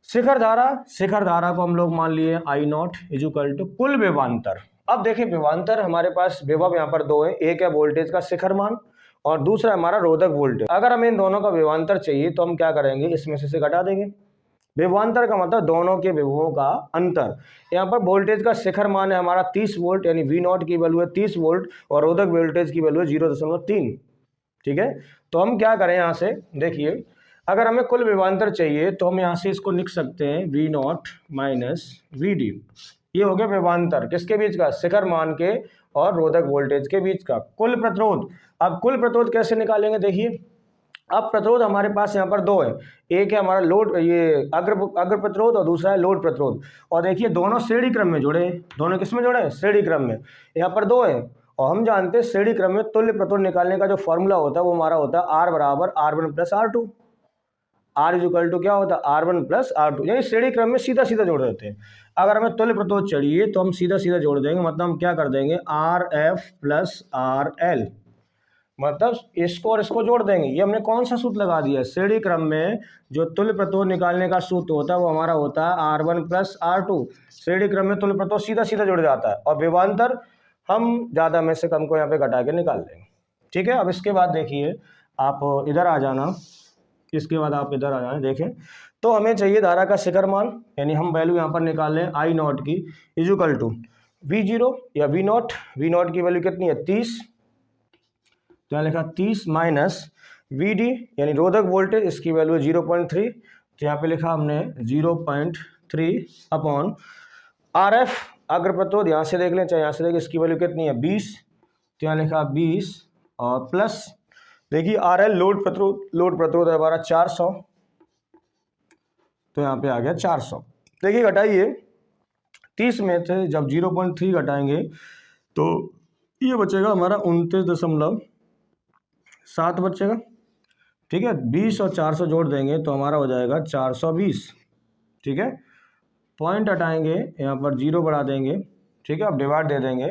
शिखर धारा को हम लोग मान लिए I not is equal to कुल विभवांतर। अब देखिए विभवांतर हमारे पास विभव यहाँ पर दो है, एक है वोल्टेज का शिखर मान और दूसरा हमारा रोधक वोल्टेज। अगर हमें इन दोनों का विभवांतर चाहिए तो हम क्या करेंगे, इसमें से घटा देंगे। विभवांतर का मतलब दोनों के विभवों का अंतर। यहाँ पर वोल्टेज का शिखर मान है हमारा 30 वोल्ट, यानी V नॉट की वैल्यू है 30 वोल्ट और रोधक वोल्टेज की वैल्यू है 0.3, ठीक है। तो हम क्या करें, यहाँ से देखिए, अगर हमें कुल विभवांतर चाहिए तो हम यहाँ से इसको लिख सकते हैं V नॉट माइनस VD। ये हो गया विभवांतर किसके बीच का, शिखर मान के और रोधक वोल्टेज के बीच का। कुल प्रतिरोध, अब कुल प्रतिरोध कैसे निकालेंगे, देखिए अब प्रतिरोध हमारे पास यहाँ पर दो है, एक है हमारा लोड, ये अग्र प्रतिरोध और दूसरा है लोड प्रतिरोध। और देखिए दोनों श्रेणी क्रम में जुड़े हैं, दोनों किस में जुड़े हैं, श्रेणी क्रम में, यहाँ पर दो है। और हम जानते हैं श्रेणी क्रम में तुल्य प्रतिरोध निकालने का जो फॉर्मूला होता है वो हमारा होता है R बराबर R1 plus R2। R is equal to क्या होता है, R1 प्लस R2, यानी श्रेणी क्रम में सीधा सीधा जोड़ देते हैं। अगर हमें तुल्य प्रतिरोध चाहिए तो हम सीधा सीधा जोड़ देंगे, मतलब हम क्या कर देंगे, RF प्लस RL, मतलब इसको और इसको जोड़ देंगे। ये हमने कौन सा सूत्र लगा दिया है, श्रेणी क्रम में जो तुल्य प्रतिरोध निकालने का सूत्र होता है वो हमारा होता है R1 प्लस R2। श्रेणी क्रम में तुल्य प्रतिरोध सीधा सीधा जुड़ जाता है और विभवांतर हम ज़्यादा में से कम को यहाँ पे घटा के निकाल देंगे, ठीक है। अब इसके बाद देखिए आप इधर आ जाना, इसके बाद आप इधर आ जाना, देखें तो हमें चाहिए धारा का शिखर मान, यानी हम वैल्यू यहाँ पर निकाल लें I नॉट की इज इक्वल टू V0 या V नॉट की वैल्यू कितनी है 30, तो यहाँ लिखा 30 माइनस VD यानी रोधक वोल्टेज, इसकी वैल्यू है 0.3, तो यहाँ पे लिखा हमने 0.3 अपॉन RF अग्र प्रतिरोध, यहाँ से देख लें चाहे यहाँ से देखें, इसकी वैल्यू कितनी है 20, तो यहाँ लिखा 20 और प्लस देखिए RL लोड प्रतिरोध है हमारा 400, तो यहाँ पे आ गया 400। देखिए घटाइए 30 में से जब 0.3 घटाएंगे तो ये बचेगा हमारा 29.7 बचेगा, ठीक है। 20 और 400 जोड़ देंगे तो हमारा हो जाएगा 420, ठीक है। पॉइंट हटाएंगे, यहाँ पर 0 बढ़ा देंगे, ठीक है, अब डिवाइड दे देंगे,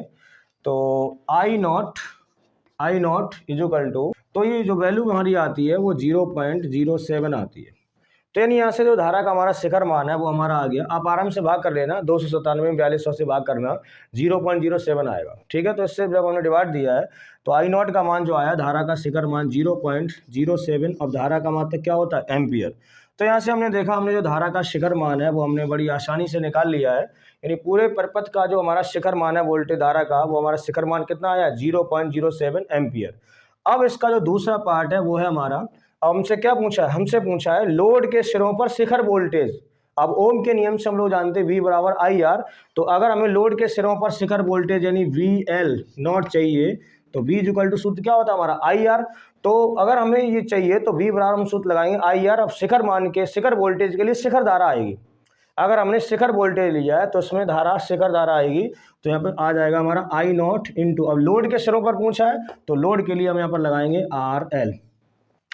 तो I not is equal to, तो ये जो वैल्यू हमारी आती है वो 0.07 आती है। तो यानी यहाँ से जो धारा का हमारा शिखर मान है वो हमारा आ गया। आप आराम से भाग कर लेना, 297 में 4200 से भाग करना, 0.07 आएगा, ठीक है। तो इससे जब हमने डिवाइड दिया है तो I नॉट का मान जो आया, धारा का शिखर मान 0.07, अब धारा का मान क्या होता है, एम्पियर। तो यहाँ से हमने देखा, हमने जो धारा का शिखर मान है वो हमने बड़ी आसानी से निकाल लिया है, यानी पूरे परपथ का जो हमारा शिखर मान है वोल्टेज धारा का, वो हमारा शिखर मान कितना आया, 0.07 एम्पियर। अब इसका जो दूसरा पार्ट है वो है हमारा, अब हमसे क्या पूछा है, हमसे पूछा है लोड के सिरों पर शिखर वोल्टेज। अब ओम के नियम से हम लोग जानते हैं V बराबर IR, तो अगर हमें लोड के सिरों पर शिखर वोल्टेज यानी VL नॉट चाहिए तो V इक्वल टू सूत्र क्या होता है हमारा IR। तो अगर हमें ये चाहिए तो V बराबर हम सूत्र लगाएंगे IR। अब शिखर मान के शिखर वोल्टेज के लिए शिखर धारा आएगी, अगर हमने शिखर वोल्टेज लिया है तो इसमें धारा शिखर धारा आएगी, तो यहाँ पर आ जाएगा हमारा I नॉट इंटू, अब लोड के सिरों पर पूछा है तो लोड के लिए हम यहाँ पर लगाएंगे RL।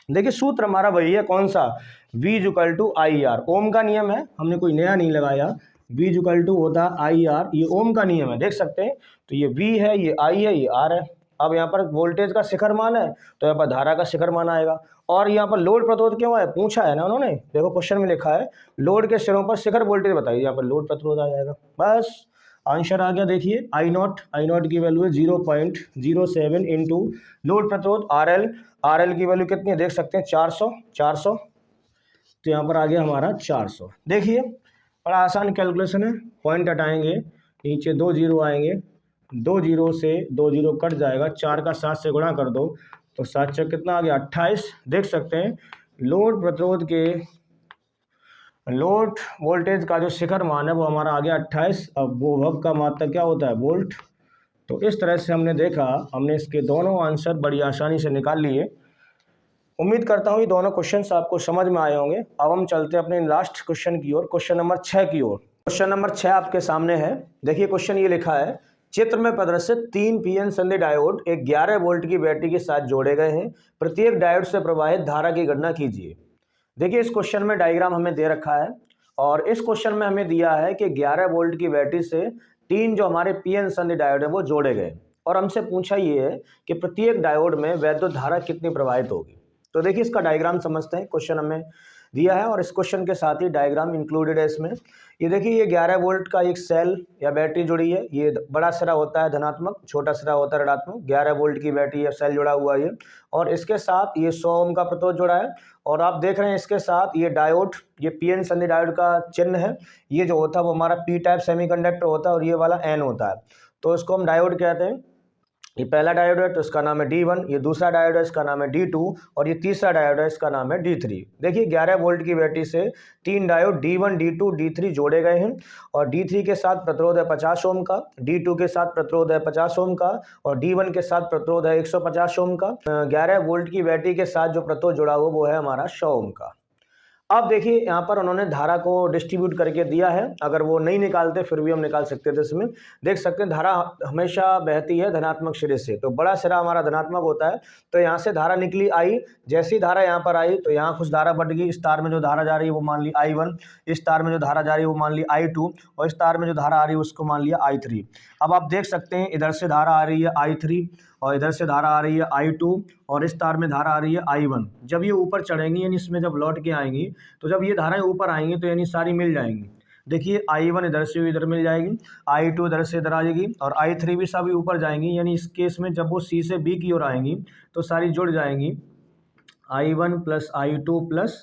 देखिए सूत्र हमारा वही है, कौन सा, V इक्वल टू IR, ओम का नियम है, हमने कोई नया नहीं लगाया। V इक्वल टू होता है IR, ये ओम का नियम है, देख सकते हैं। तो ये V है, ये I है, ये R है। अब यहाँ पर वोल्टेज का शिखर मान है तो यहाँ पर धारा का शिखर मान आएगा। और यहाँ पर लोड प्रतिरोध क्यों है, पूछा है ना उन्होंने, देखो क्वेश्चन में लिखा है लोड के सिरों पर शिखर वोल्टेज बताइए, यहाँ पर लोड प्रतिरोध आ जाएगा, बस आंसर आ गया। देखिए I नॉट की वैल्यू है 0.07 इंटू लोड प्रतिरोध RL की वैल्यू कितनी है देख सकते हैं 400, तो यहाँ पर आ गया हमारा 400। देखिए बड़ा आसान कैलकुलेशन है, पॉइंट हटाएंगे, नीचे 2 जीरो आएंगे, 2 जीरो से 2 जीरो कट जाएगा, 4 का 7 से गुणा कर दो तो 7 चौक कितना आ गया 28। देख सकते हैं लोड प्रतिरोध के लोड वोल्टेज का जो शिखर मान है वो हमारा आ गया 28। अब वो विभव का मात्रक क्या होता है वोल्ट। तो इस तरह से हमने देखा, हमने इसके दोनों आंसर बड़ी आसानी से निकाल लिए। उम्मीद करता हूँ ये दोनों क्वेश्चंस आपको समझ में आए होंगे। अब हम चलते हैं अपने लास्ट क्वेश्चन की ओर, क्वेश्चन नंबर 6 की ओर। क्वेश्चन नंबर 6 आपके सामने है। देखिए क्वेश्चन ये लिखा है, चित्र में प्रदर्शित 3 पीएन संधि डायोड एक 11 वोल्ट की बैटरी के साथ जोड़े गए हैं। प्रत्येक डायोड से प्रवाहित धारा की गणना कीजिए। देखिए इस क्वेश्चन में डायग्राम हमें दे रखा है और इस क्वेश्चन में हमें दिया है कि 11 वोल्ट की बैटरी से 3 जो हमारे पीएन संधि डायोड है वो जोड़े गए और हमसे पूछा ये है कि प्रत्येक डायोड में वैद्युत धारा कितनी प्रवाहित होगी। तो देखिए इसका डायग्राम समझते हैं। क्वेश्चन हमें दिया है और इस क्वेश्चन के साथ ही डायग्राम इंक्लूडेड है इसमें। ये देखिए ये 11 वोल्ट का एक सेल या बैटरी जुड़ी है। ये बड़ा सिरा होता है धनात्मक, छोटा सिरा होता है ऋणात्मक। 11 वोल्ट की बैटरी या सेल जुड़ा हुआ है ये, और इसके साथ ये 100 ओम का प्रतिरोध जुड़ा है। और आप देख रहे हैं इसके साथ ये डायोड, ये पीएन संधि डायोड का चिन्ह है। ये जो होता है वो हमारा पी टाइप सेमीकंडक्टर होता है और ये वाला एन होता है, तो इसको हम डायोड कहते हैं। ये पहला डायोड है तो इसका नाम है D1, ये दूसरा डायोड है इसका नाम है D2 और ये तीसरा डायोड है इसका नाम है D3। देखिए 11 वोल्ट की बैटरी से 3 डायोड D1, D2, D3 जोड़े गए हैं और D3 के साथ प्रतिरोध है 50 ओम का, D2 के साथ प्रतिरोध है 50 ओम का और D1 के साथ प्रतिरोध है 150 ओम का। 11 वोल्ट की बैटरी के साथ जो प्रतिरोध जुड़ा हुआ वो है हमारा 100 ओम का। अब देखिए यहाँ पर उन्होंने धारा को डिस्ट्रीब्यूट करके दिया है। अगर वो नहीं निकालते फिर भी हम निकाल सकते थे। इसमें देख सकते हैं धारा हमेशा बहती है धनात्मक सिरे से, तो बड़ा सिरा हमारा धनात्मक होता है। तो यहाँ से धारा निकली आई, जैसी धारा यहाँ पर आई तो यहाँ कुछ धारा बढ़ गई। इस तार में जो धारा जा रही है वो मान ली I1, इस तार में जो धारा जा रही है वो मान ली I2 और इस तार में जो धारा आ रही है उसको मान लिया I3। अब आप देख सकते हैं इधर से धारा आ रही है I3 और इधर से धारा आ रही है I2 और इस तार में धारा आ रही है I1। जब ये ऊपर चढ़ेंगी यानी इसमें जब लौट के आएंगी तो जब ये धाराएं ऊपर आएंगी तो यानी सारी मिल जाएंगी। देखिए I1 इधर से इधर मिल जाएगी, I2 इधर से इधर आ जाएगी और I3 भी सभी ऊपर जाएंगी। यानी इस केस में जब वो C से B की ओर आएंगी तो सारी जुड़ जाएंगी, I1 plus I2 plus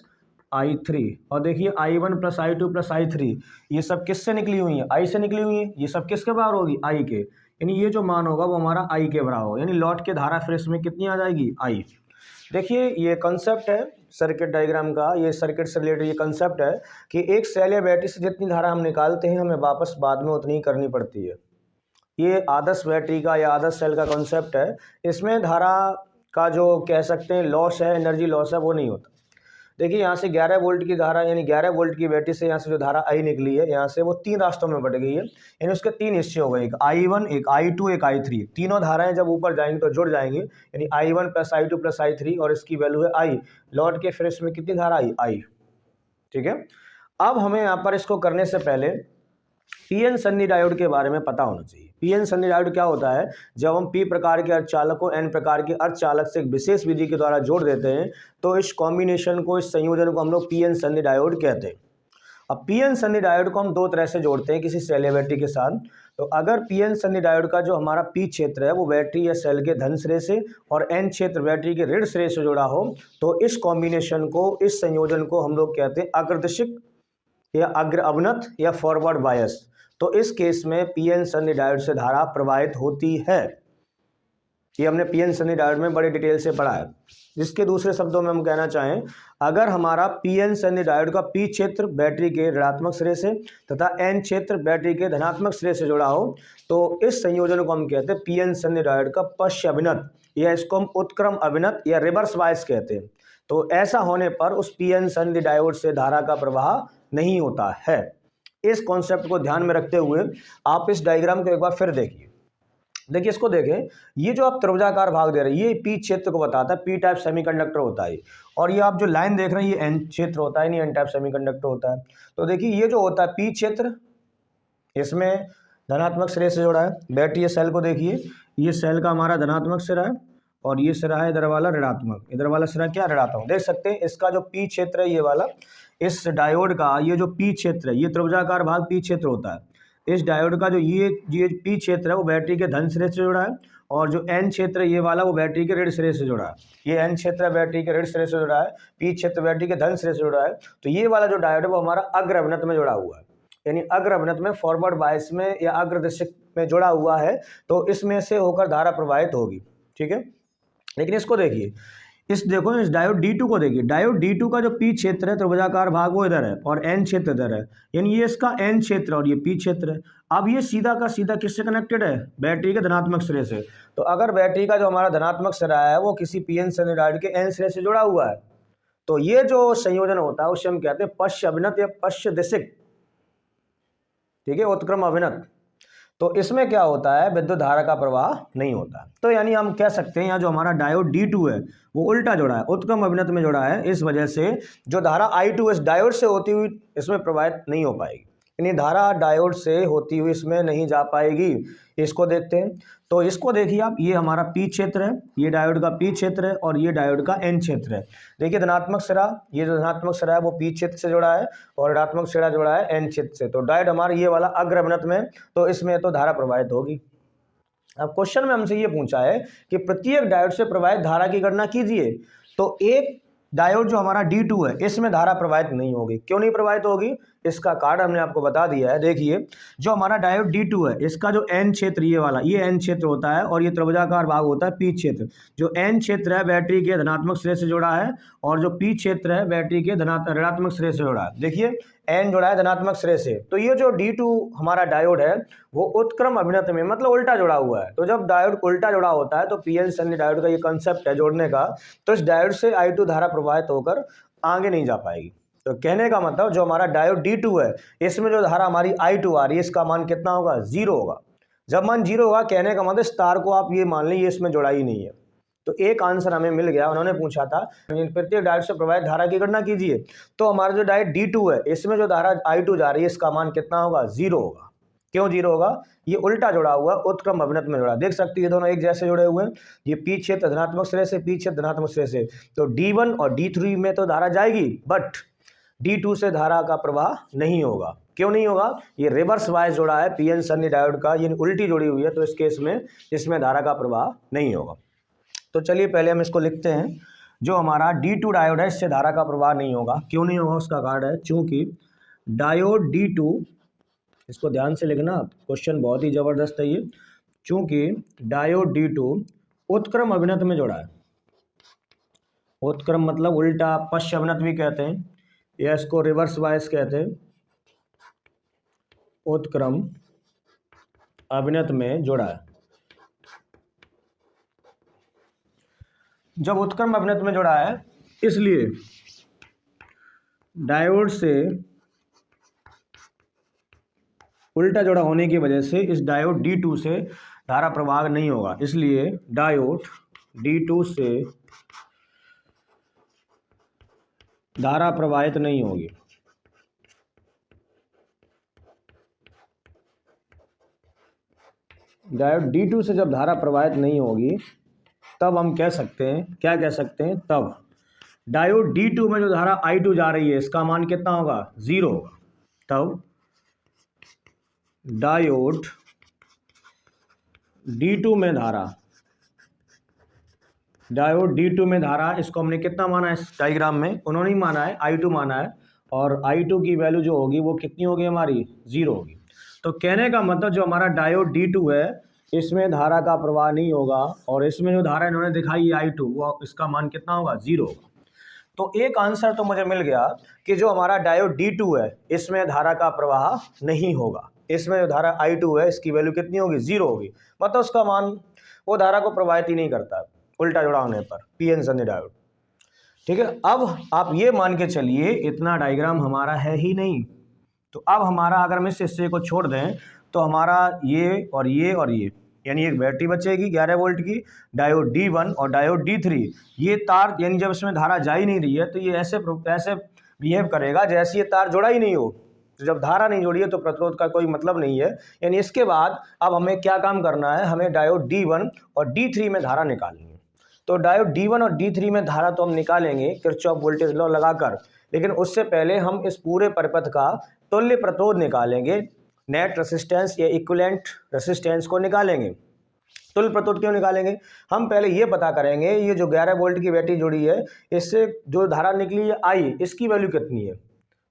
I3। और देखिए I1 plus I2 plus I3 ये सब किससे निकली हुई है, I से निकली हुई है। ये सब किसके बराबर होगी, I के। यानी ये जो मान होगा वो हमारा I के बराबर होगा। यानी लौट के धारा फिर इसमें कितनी आ जाएगी, I। देखिए ये कंसेप्ट है सर्किट डायग्राम का, ये सर्किट से रिलेटेड ये कंसेप्ट है कि एक सेल या बैटरी से जितनी धारा हम निकालते हैं हमें वापस बाद में उतनी ही करनी पड़ती है। ये आदर्श बैटरी का या आदर्श सेल का कंसेप्ट है। इसमें धारा का जो कह सकते हैं लॉस है, एनर्जी लॉस है, वो नहीं होता। देखिए यहाँ से 11 वोल्ट की धारा यानी 11 वोल्ट की बैटरी से यहाँ से जो धारा आई निकली है यहाँ से वो 3 रास्तों में बढ़ गई है। यानी उसके 3 हिस्से हो गए, एक I1, एक I2, एक I3। तीनों धाराएं जब ऊपर जाएंगी तो जुड़ जाएंगी, यानी I1 plus I2 plus I3 और इसकी वैल्यू है I। लौट के फिर इसमें कितनी धारा आई, I। ठीक है। अब हमें यहाँ पर इसको करने से पहले पीएन संधि डायोड के बारे में पता होना चाहिए। पीएन संधि डायोड क्या होता है, जब हम पी प्रकार के अर्धचालक को एन प्रकार के अर्धचालक से एक विशेष विधि के द्वारा जोड़ देते हैं तो इस कॉम्बिनेशन को, इस संयोजन को हम लोग पीएन संधि डायोड कहते हैं। अब पीएन संधि डायोड को हम 2 तरह से जोड़ते हैं किसी सेल या बैटरी के साथ। तो अगर पीएन संधि डायोड का जो हमारा पी क्षेत्र है वो बैटरी या सेल के धन सिरे से और एन क्षेत्र बैटरी के ऋण सिरे से जुड़ा हो तो इस कॉम्बिनेशन को, इस संयोजन को हम लोग कहते हैं अग्रदिशिक या अग्र अवनत या फॉरवर्ड बायस। तो इस केस में पीएन संधि डायोड से धारा प्रवाहित होती है। ये हमने पीएन संधि डायोड में बड़े डिटेल से पढ़ा है। जिसके दूसरे शब्दों में हम कहना चाहें, अगर हमारा पीएन संधि डायोड का पी क्षेत्र बैटरी के ऋणात्मक सिरे से तथा एन क्षेत्र बैटरी के धनात्मक सिरे से जुड़ा हो तो इस संयोजन को हम कहते हैं पीएन संधि डायोड का पश्च अभिनत, या इसको हम उत्क्रम अभिनत या रिवर्स बायस कहते हैं। तो ऐसा होने पर उस पीएन संधि डायोड से धारा का प्रवाह नहीं होता है। इस कॉन्सेप्ट को ध्यान में रखते हुए आप इस डायग्राम को एक बार फिर देखिए। देखिए इसको देखें, ये जो आप त्रिभुजाकार भाग दे रहे हैं ये पी क्षेत्र को बताता है, पी टाइप सेमीकंडक्टर होता है। और ये आप जो लाइन देख रहे हैं ये एन क्षेत्र होता है, नहीं एन टाइप सेमीकंडक्टर होता है। तो देखिए ये जो होता है पी क्षेत्र, इसमें धनात्मक सिरे से जुड़ा है। बैटरी सेल को देखिए, ये सेल का हमारा धनात्मक सिरा है और ये सिरा है इधर वाला ऋणात्मक। इधर वाला सिरा क्या, ऋणात्मक। देख सकते हैं इसका जो पी क्षेत्र है ये वाला, इस डायोड का ये जो पी क्षेत्र है, ये त्रिभुजाकार भाग पी क्षेत्र होता है। इस डायोड का जो ये पी क्षेत्र है वो बैटरी के धन सिरे से जुड़ा है और जो एन क्षेत्र ये वाला वो बैटरी के ऋण सिरे से जुड़ा है। ये एन क्षेत्र बैटरी के ऋण सिरे से जुड़ा है, पी क्षेत्र बैटरी के धन सिरे से जुड़ा है। तो ये वाला जो डायोड है वो हमारा अग्र अवनत में जुड़ा हुआ है यानी अग्र अभिनत में फॉरवर्ड बायस में या अग्रदिशिक में जुड़ा हुआ है तो इसमें से होकर धारा प्रवाहित होगी। ठीक है, लेकिन इसको देखिए, देखो इस डायोड D2 को देखिए, डायोड D2 का जो P क्षेत्र है त्रिभुजाकार भाग वो इधर है और N क्षेत्र इधर है, यानी ये इसका N क्षेत्र और ये P क्षेत्र है। अब ये सीधा का सीधा किससे कनेक्टेड है? बैटरी के धनात्मक सिरे से। तो अगर बैटरी का जो हमारा धनात्मक सिरा है वो किसी पीएन सनी डायोड के N सिरे से जुड़ा हुआ है तो ये जो संयोजन होता है उसे हम कहते हैं पश्च अभिनत या पश्च दिशिक। ठीक है, उत्क्रम अभिनत। तो इसमें क्या होता है, विद्युत धारा का प्रवाह नहीं होता। तो यानी हम कह सकते हैं यहाँ जो हमारा डायोड D2 है वो उल्टा जुड़ा है, उत्क्रम अभिनत में जुड़ा है, इस वजह से जो धारा I2 इस डायोड से होती हुई इसमें प्रवाहित नहीं हो पाएगी, यानी धारा डायोड से होती हुई इसमें नहीं जा पाएगी। इसको देखते हैं, तो इसको देखिए आप, ये हमारा P क्षेत्र है, ये डायोड का P क्षेत्र है और ये डायोड का N क्षेत्र है। देखिए धनात्मक सिरा, ये जो धनात्मक सिरा है वो P क्षेत्र से जुड़ा है और ऋणात्मक सिरा जुड़ा है N क्षेत्र से। तो डायोड हमारा ये वाला अग्र अभिनत में, तो इसमें तो धारा प्रवाहित होगी। अब क्वेश्चन में हमसे ये पूछा है कि प्रत्येक डायोड से प्रवाहित धारा की गणना कीजिए। तो एक डायोड जो हमारा D2 है इसमें धारा प्रवाहित नहीं होगी। क्यों नहीं प्रवाहित होगी, इसका कारण हमने आपको बता दिया है। देखिए जो हमारा डायोड D2 है इसका जो N क्षेत्र ये वाला, ये N क्षेत्र होता है और ये त्रिभुजाकार भाग होता है P क्षेत्र। जो N क्षेत्र है बैटरी के धनात्मक सिरे से जुड़ा है और जो P क्षेत्र है बैटरी के ऋणात्मक सिरे से जुड़ा है। देखिए N जुड़ा है धनात्मक सिरे से, तो ये जो D2 हमारा डायोड है वो उत्क्रम अभिनत में मतलब उल्टा जुड़ा हुआ है। तो जब डायोड उल्टा जुड़ा होता है तो पीएन सनी डायोड का ये कंसेप्ट है जोड़ने का, तो इस डायोड से I2 धारा प्रवाहित होकर आगे नहीं जा पाएगी। तो कहने का मतलब जो हमारा डायोड D2 है इसमें जो धारा हमारी I2 आ रही है इसका मान कितना होगा, 0 होगा। जब मान 0 होगा कहने का मतलब इस तार को आप ये मान लें ये इसमें जुड़ा ही नहीं है। तो एक आंसर हमें मिल गया। उन्होंने पूछा था प्रत्येक डायोड से प्रवाहित धारा की गणना कीजिए, तो हमारा जो डायोड D2 है इसमें जो धारा I2 जा रही है इसका मान कितना होगा, 0 होगा। क्यों 0 होगा, ये उल्टा जुड़ा हुआ उत्क्रम अभिनत में जुड़ा। देख सकते हैं ये दोनों एक जैसे जुड़े हुए हैं, ये P क्षेत्र धनात्मक सिरे से, P क्षेत्र धनात्मक सिरे से। तो D1 और D3 में तो धारा जाएगी बट D2 से धारा का प्रवाह नहीं होगा। क्यों नहीं होगा, ये रिवर्स वाइज जुड़ा है पीएन सनी डायोड का, ये उल्टी जुड़ी हुई है, तो इस केस में इसमें धारा का प्रवाह नहीं होगा। तो चलिए पहले हम इसको लिखते हैं। जो हमारा D2 डायोड है इससे धारा का प्रवाह नहीं होगा। क्यों नहीं होगा, उसका कारण है चूंकि डायोड D2, इसको ध्यान से लिखना, क्वेश्चन बहुत ही जबरदस्त है ये, चूंकि डायोड D2 उत्क्रम अभिनत में जुड़ा है। उत्क्रम मतलब उल्टा, पश्च अभिनत भी कहते हैं या इसको रिवर्स बायस कहते हैं। उत्क्रम अभिनत में जुड़ा है। जब उत्क्रम अभिनत में जुड़ा है इसलिए डायोड से उल्टा जुड़ा होने की वजह से इस डायोड D2 से धारा प्रवाह नहीं होगा। इसलिए डायोड D2 से धारा प्रवाहित नहीं होगी। डायोड D2 से जब धारा प्रवाहित नहीं होगी तब हम कह सकते हैं, क्या कह सकते हैं, तब डायोड D2 में जो धारा I2 जा रही है इसका मान कितना होगा, 0 होगा। तब डायोड D2 में धारा, डायोड D2 में धारा, इसको हमने कितना माना है इस डायग्राम में, उन्होंने ही माना है, I2 माना है, और I2 की वैल्यू जो होगी वो कितनी होगी हमारी, 0 होगी। तो कहने का मतलब जो हमारा डायोड D2 है इसमें धारा का प्रवाह नहीं होगा और इसमें जो धारा इन्होंने दिखाई है I2 वो इसका मान कितना होगा, 0 होगा। तो एक आंसर तो मुझे मिल गया कि जो हमारा डायोड D2 है इसमें धारा का प्रवाह नहीं होगा। इसमें जो धारा I2 है इसकी वैल्यू कितनी होगी, 0 होगी, मतलब उसका मान वो धारा को प्रवाहित ही नहीं करता उल्टा जुड़ा होने पर, पीएन सनी डायोड। ठीक है, अब आप ये मान के चलिए इतना डायग्राम हमारा है ही नहीं। तो अब हमारा अगर हम इस हिस्से को छोड़ दें तो हमारा ये और ये और ये, यानी एक बैटरी बचेगी 11 वोल्ट की, डायोड D1 और डायोड D3, ये तार, यानी जब इसमें धारा जा ही नहीं रही है तो ये ऐसे बिहेव करेगा जैसे ये तार जुड़ा ही नहीं हो। तो जब धारा नहीं जुड़ी है तो प्रतिरोध का कोई मतलब नहीं है। यानी इसके बाद अब हमें क्या काम करना है, हमें डायोड D1 और D3 में धारा निकालनी है। तो डायोड D1 और D3 में धारा तो हम निकालेंगे किरचॉफ वोल्टेज लॉ लगाकर, लेकिन उससे पहले हम इस पूरे परिपथ का तुल्य प्रतिरोध निकालेंगे, नेट रेसिस्टेंस या इक्विवेलेंट रेसिस्टेंस को निकालेंगे। तुल्य प्रतिरोध क्यों निकालेंगे, हम पहले ये पता करेंगे ये जो 11 वोल्ट की बैटरी जुड़ी है इससे जो धारा निकली है I, इसकी वैल्यू कितनी है।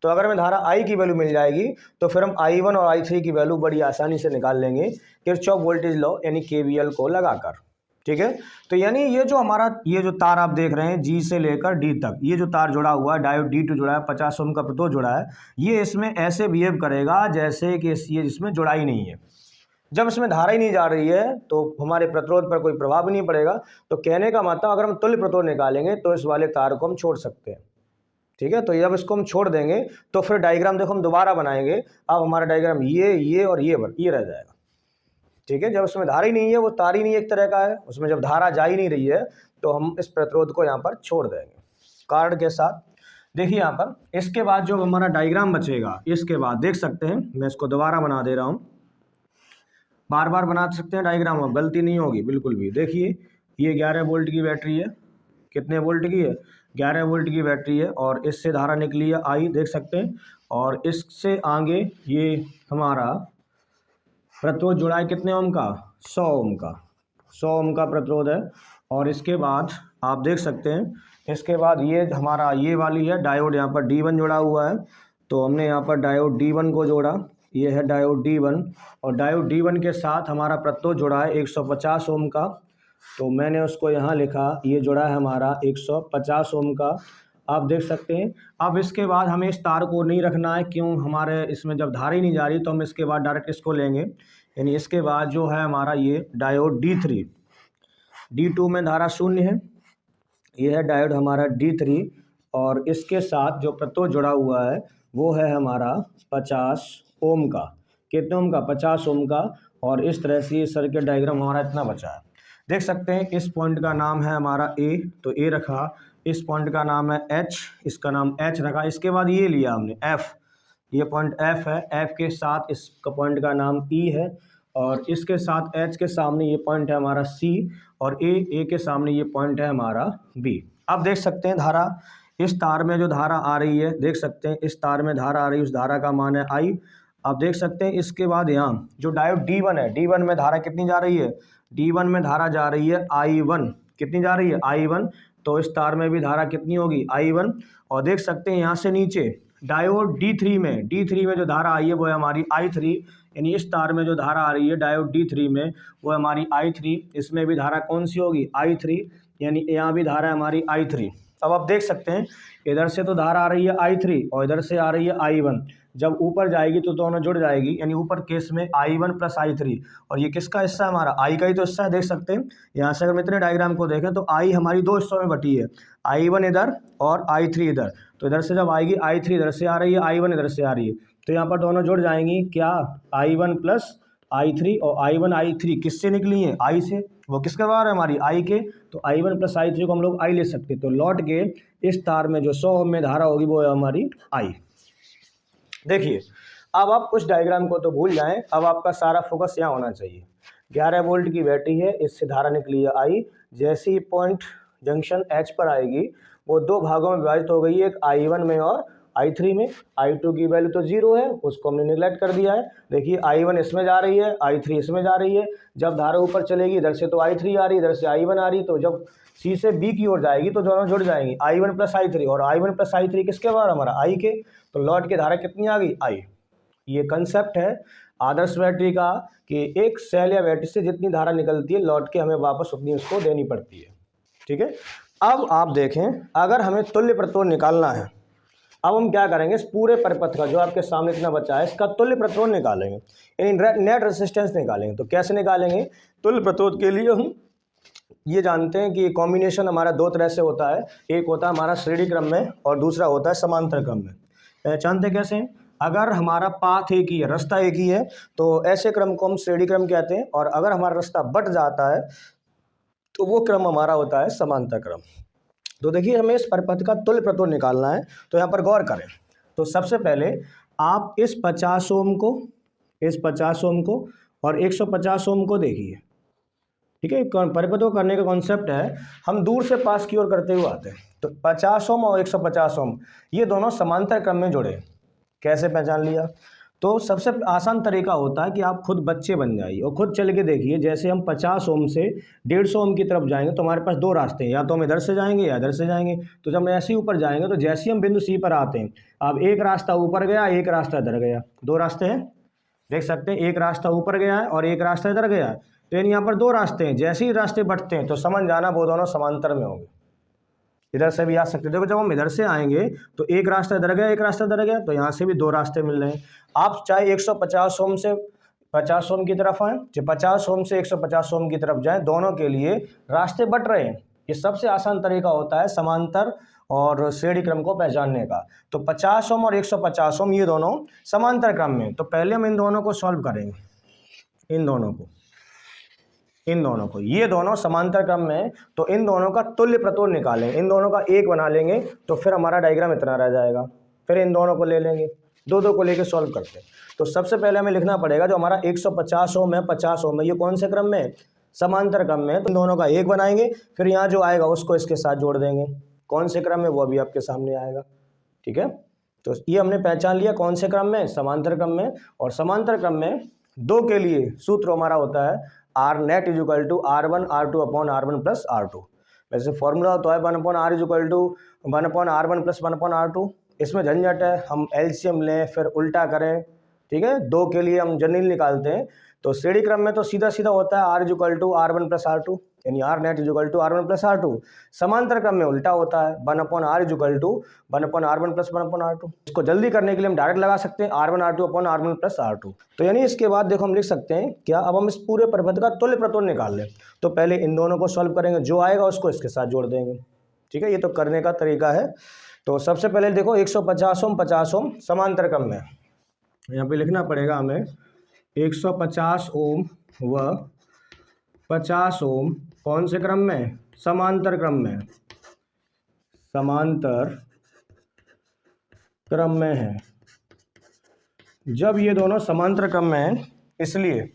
तो अगर हमें धारा I की वैल्यू मिल जाएगी तो फिर हम I1 और I3 की वैल्यू बड़ी आसानी से निकाल लेंगे किरचॉफ वोल्टेज लॉ यानी KVL को लगाकर। ठीक है, तो यानी ये जो तार आप देख रहे हैं G से लेकर D तक, ये जो तार जुड़ा हुआ है, डायोड D2 जुड़ा है, 50 ओम का प्रतिरोध जुड़ा है, ये इसमें ऐसे बिहेव करेगा जैसे कि ये जिसमें जुड़ा ही नहीं है। जब इसमें धारा ही नहीं जा रही है तो हमारे प्रतिरोध पर कोई प्रभाव भी नहीं पड़ेगा। तो कहने का मतलब अगर हम तुल्य प्रतिरोध निकालेंगे तो इस वाले तार को हम छोड़ सकते हैं। ठीक है, तो जब इसको हम छोड़ देंगे तो फिर डायग्राम देखो हम दोबारा बनाएंगे। अब हमारा डायग्राम ये और ये रह जाएगा। ठीक है, जब उसमें धारा ही नहीं है, वो तार ही नहीं एक तरह का है, उसमें जब धारा जा ही नहीं रही है तो हम इस प्रतिरोध को यहाँ पर छोड़ देंगे कार्ड के साथ। देखिए यहाँ पर इसके बाद जो हमारा डायग्राम बचेगा, इसके बाद देख सकते हैं, मैं इसको दोबारा बना दे रहा हूँ, बार बार बना सकते हैं डायग्राम, अब गलती नहीं होगी बिल्कुल भी। देखिए ये 11 वोल्ट की बैटरी है, कितने वोल्ट की है, 11 वोल्ट की बैटरी है, और इससे धारा निकली है I, देख सकते हैं, और इससे आगे ये हमारा प्रतिरोध जुड़ा है कितने ओम का, 100 ओम का, 100 ओम का प्रतिरोध है। और इसके बाद आप देख सकते हैं, इसके बाद ये हमारा ये वाली है डायोड, यहाँ पर D1 जुड़ा हुआ है, तो हमने यहाँ पर डायोड D1 को जोड़ा, ये है डायोड D1, और डायोड D1 के साथ हमारा प्रतिरोध जुड़ा है 150 ओम का, तो मैंने उसको यहाँ लिखा, ये जुड़ा है हमारा 150 ओम का, आप देख सकते हैं। अब इसके बाद हमें इस तार को नहीं रखना है, क्यों, हमारे इसमें जब धारा ही नहीं जा रही तो हम इसके बाद डायरेक्ट इसको लेंगे, यानी इसके बाद जो है हमारा ये डायोड D3, D2 में धारा शून्य है, ये है डायोड हमारा D3, और इसके साथ जो प्रतिरोध जुड़ा हुआ है वो है हमारा 50 ओम का, कितने ओम का, 50 ओम का। और इस तरह से ये सर्किट डायग्राम हमारा इतना बचा है, देख सकते हैं। इस पॉइंट का नाम है हमारा A, तो A रखा, इस पॉइंट का नाम है H, इसका नाम H रखा, इसके बाद ये लिया हमने F, ये पॉइंट F है, F के साथ इस पॉइंट का नाम E है, और इसके साथ H के सामने ये पॉइंट है हमारा C, और A के सामने ये पॉइंट है हमारा B। अब देख सकते हैं धारा, इस तार में जो धारा आ रही है, देख सकते हैं इस तार में धारा आ रही है, उस धारा का मान है I। आप देख सकते हैं इसके बाद यहाँ जो डायोड D1 है, D1 में धारा कितनी जा रही है, D1 में धारा जा रही है I1, कितनी जा रही है, I1, तो इस तार में भी धारा कितनी होगी, I1। और देख सकते हैं यहाँ से नीचे डायोड D3 में जो धारा आई है वो है हमारी I3, यानी इस तार में जो धारा आ रही है डायोड D3 में वो है हमारी I3, इसमें भी धारा कौन सी होगी, I3, यानी यहाँ भी धारा है हमारी I3। अब आप देख सकते हैं इधर से तो धारा आ रही है I3 और इधर से आ रही है I1, जब ऊपर जाएगी तो दोनों जुड़ जाएगी, यानी ऊपर केस में I1 प्लस I3, और ये किसका हिस्सा है, हमारा I का ही तो हिस्सा है। देख सकते हैं यहाँ से अगर हम इतने डायग्राम को देखें तो I हमारी दो हिस्सों में बटी है, I1 इधर और I3 इधर, तो इधर से जब आएगी I3 इधर से आ रही है, I1 इधर से आ रही है, तो यहाँ पर दोनों जुड़ जाएंगी, क्या, I1 प्लस I3, और I1 I3 किससे निकली है, I से, वो किसके बराबर है, हमारी I के, तो I1 प्लस I3 को हम लोग I ले सकते हैं। तो लौट के इस तार में जो 100 ओम में धारा होगी वो है हमारी I। देखिए अब आप उस डायग्राम को तो भूल जाएं, अब आपका सारा फोकस यहाँ होना चाहिए। 11 वोल्ट की बैटरी है, इससे धारा निकली है I, जैसे ही पॉइंट जंक्शन H पर आएगी वो दो भागों में विभाजित हो गई है, एक I1 में और I3 में। I2 की वैल्यू तो 0 है, उसको हमने निगलेक्ट कर दिया है। देखिए I1 इसमें जा रही है, I3 इसमें जा रही है, जब धारा ऊपर चलेगी इधर से तो I3 आ रही है, इधर से I1 आ रही है, तो जब C से B की ओर जाएगी तो दोनों जुड़ जाएंगी, I1 प्लस I3, और I1 प्लस I3 किसके बराबर, हमारा I के, तो लौट के धारा कितनी आ गई, I। ये कंसेप्ट है आदर्श बैटरी का कि एक सेल या बैटरी से जितनी धारा निकलती है लौट के हमें वापस उतनी उसको देनी पड़ती है। ठीक है, अब आप देखें अगर हमें तुल्य प्रतिरोध निकालना है, अब हम क्या करेंगे, इस पूरे परिपथ का जो आपके सामने इतना बचा है इसका तुल्य प्रतिरोध निकालेंगे, यानी नेट रेजिस्टेंस निकालेंगे। तो कैसे निकालेंगे, तुल्य प्रतिरोध के लिए हम ये जानते हैं कि कॉम्बिनेशन हमारा दो तरह से होता है, एक होता है हमारा श्रेणी क्रम में और दूसरा होता है समांतर क्रम में। पहचानते कैसे, अगर हमारा पाथ एक ही है, रास्ता एक ही है, तो ऐसे क्रम को हम श्रेणी क्रम कहते हैं, और अगर हमारा रास्ता बट जाता है तो वो क्रम हमारा होता है समांतर क्रम। तो देखिए हमें इस परिपथ का तुल्य प्रतिरोध निकालना है, तो यहाँ पर गौर करें। तो सबसे पहले आप इस 50 ओम को और 150 ओम को देखिए। ठीक है, परिपथ को करने का कॉन्सेप्ट है हम दूर से पास की ओर करते हुए आते हैं। तो 50 ओम और 150 ओम ये दोनों समांतर क्रम में जुड़े, कैसे पहचान लिया, तो सबसे आसान तरीका होता है कि आप खुद बच्चे बन जाइए और खुद चल के देखिए। जैसे हम 50 ओम से 150 ओम की तरफ जाएंगे तो हमारे पास दो रास्ते हैं, या तो हम इधर से जाएंगे या इधर से जाएंगे। तो जब हम ऐसे ही ऊपर जाएंगे तो जैसे ही हम बिंदु सी पर आते हैं, अब एक रास्ता ऊपर गया, एक रास्ता इधर गया, दो रास्ते हैं, देख सकते हैं, एक रास्ता ऊपर गया है और एक रास्ता इधर गया है। तो यानी यहाँ पर दो रास्ते हैं, जैसे ही रास्ते बढ़ते हैं तो समझ जाना वो दोनों समांतर में होंगे। इधर से भी आ सकते हैं। देखो जब हम इधर से आएंगे तो एक रास्ता इधर गया, एक रास्ता इधर गया, तो यहाँ से भी दो रास्ते मिल रहे हैं। आप चाहे 150 ओम से 50 ओम की तरफ आए, चाहे 50 ओम से 150 ओम की तरफ जाएं, दोनों के लिए रास्ते बट रहे हैं। ये सबसे आसान तरीका होता है समांतर और श्रेणी क्रम को पहचानने का। तो 50 ओम और 150 ओम ये दोनों समांतर क्रम में, तो पहले हम इन दोनों को सॉल्व करेंगे, इन दोनों को, ये दोनों समांतर क्रम में, तो इन दोनों का तुल्य प्रतिरोध निकालें, इन दोनों का एक बना लेंगे, तो फिर हमारा डायग्राम इतना रह जाएगा। फिर इन दोनों को ले लेंगे, दो दो को लेके सॉल्व करते हैं। तो सबसे पहले हमें लिखना पड़ेगा जो हमारा 150 ओम है, 50 ओम है, ये कौन से क्रम में, समांतर क्रम में, तो इन दोनों का एक बनाएंगे, फिर यहाँ जो आएगा उसको इसके साथ जोड़ देंगे। कौन से क्रम में, वो अभी आपके सामने आएगा। ठीक है, तो ये हमने पहचान लिया कौन से क्रम में, समांतर क्रम में। और समांतर क्रम में दो के लिए सूत्र हमारा होता है R net is equal to R1 R2 upon R1 plus R2। वैसे फॉर्मूला तो है 1 upon R is equal to 1 upon R1 plus 1 upon R2। इसमें झंझट है, हम एलसीएम लें फिर उल्टा करें। ठीक है, दो के लिए हम जनरल निकालते हैं। तो श्रेणी क्रम में तो सीधा सीधा होता है R is equal to R1 plus R2, यानी R net is equal to R1 plus R2। समांतर क्रम में उल्टा होता है 1 upon R is equal to 1 upon R1 plus 1 upon R2। इसको जल्दी करने के लिए हम डायरेक्ट लगा सकते हैं R1 R2 upon R1 plus R2। तो यानी इसके बाद देखो हम लिख सकते हैं क्या, अब हम इस पूरे परिपथ का तुल्य प्रतिरोध निकाल लें। तो पहले इन दोनों को सॉल्व करेंगे, जो आएगा उसको इसके साथ जोड़ देंगे। ठीक है, ये तो करने का तरीका है। तो सबसे पहले देखो 150 ओम 50 ओम समांतर क्रम में, यहाँ पे लिखना पड़ेगा हमें 150 ओम व 50 ओम कौन से क्रम में, समांतर क्रम में, समांतर क्रम में है। जब ये दोनों समांतर क्रम में है इसलिए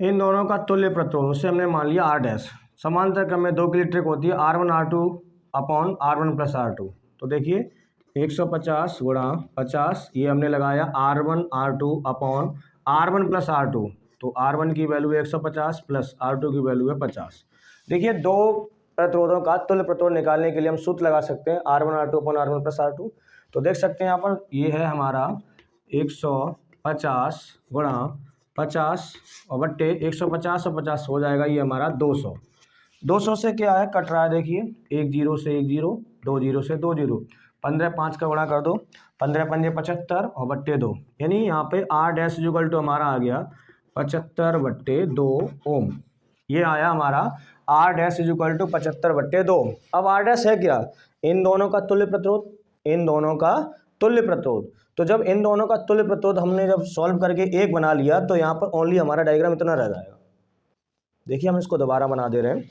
इन दोनों का तुल्य प्रतिरोध, उसे हमने मान लिया R डैश। समांतर क्रम में दो के लिए ट्रिक होती है R1 R2 upon R1 plus R2। तो देखिए 150 गुणा 50, ये हमने लगाया R1 R2 upon R1 plus R2। तो R1 की वैल्यू है 150 प्लस R2 की वैल्यू है 50। देखिए दो प्रतिरोधों का तुल्य प्रतिरोध निकालने के लिए हम सूत्र लगा सकते हैं R1 R2 upon R1 plus R2। तो देख सकते हैं यहाँ पर ये है हमारा 150 गुणा 50 और बट्टे 150 और 50 हो जाएगा ये हमारा 200। 200 से क्या है, कट रहा है, देखिए 1 0 से 1 0, 2 0 से 2 0, 15 5 का गुणा कर दो, 15 पंजे 75 और बट्टे 2, यानी यहाँ पे R डैश इक्वल टू हमारा आ गया 75 बट्टे 2 ओम। ये आया हमारा R डैश इक्वल टू 75 बट्टे 2। अब R डैश है क्या, इन दोनों का तुल्य प्रतिरोध, इन दोनों का तुल्य प्रतिरोध। तो जब इन दोनों का तुल्य प्रतिरोध हमने जब सॉल्व करके एक बना लिया तो यहाँ पर ओनली हमारा डायग्राम इतना रह जाएगा। देखिए हम इसको दोबारा बना दे रहे हैं।